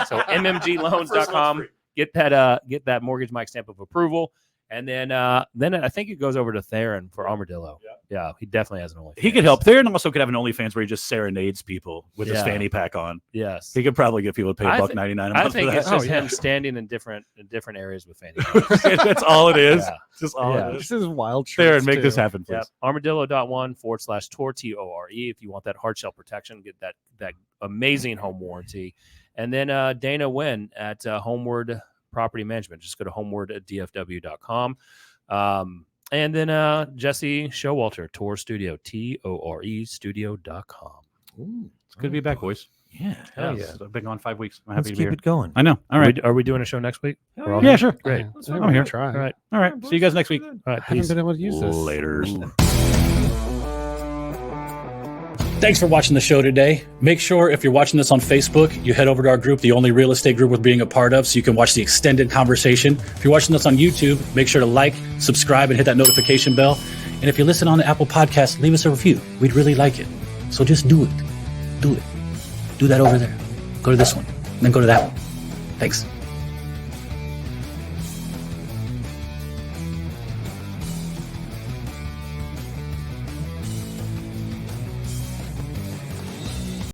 So mmgloans.com, get that Mortgage Mike stamp of approval. And then I think it goes over to Theron for Armadillo. Yeah, he definitely has an OnlyFans. He could help. Theron also could have an OnlyFans where he just serenades people with his fanny pack on. Yes, he could probably get people to pay $1.99 a month. I think for that. it's just him standing in different areas with fanny packs. That's all it is. Yeah. Just all it is. This is wild. Theron, make this happen, please. Yep. Armadillo.1/Tor TORE. If you want that hard shell protection, get that amazing home warranty. And then Dana Wynn at Homeward Property Management. Just go to homewarddfw.com. And then Jesse Showalter, Tor Studio, TORE studio.com. It's good to be back, boys. Yeah. I've been gone 5 weeks. I'm Let's happy to be keep here. it going. I know. All right. Are we doing a show next week? Yeah, sure. Great. I'm here. Try. All right. See you guys next week. All right. I haven't Peace. been able to use this. Later. Thanks for watching the show today. Make sure if you're watching this on Facebook, you head over to our group, the only real estate group worth being a part of, so you can watch the extended conversation. If you're watching this on YouTube, make sure to like, subscribe, and hit that notification bell. And if you listen on the Apple Podcast, leave us a review. We'd really like it. So just do it. Do it. Do that over there. Go to this one. And then go to that one. Thanks.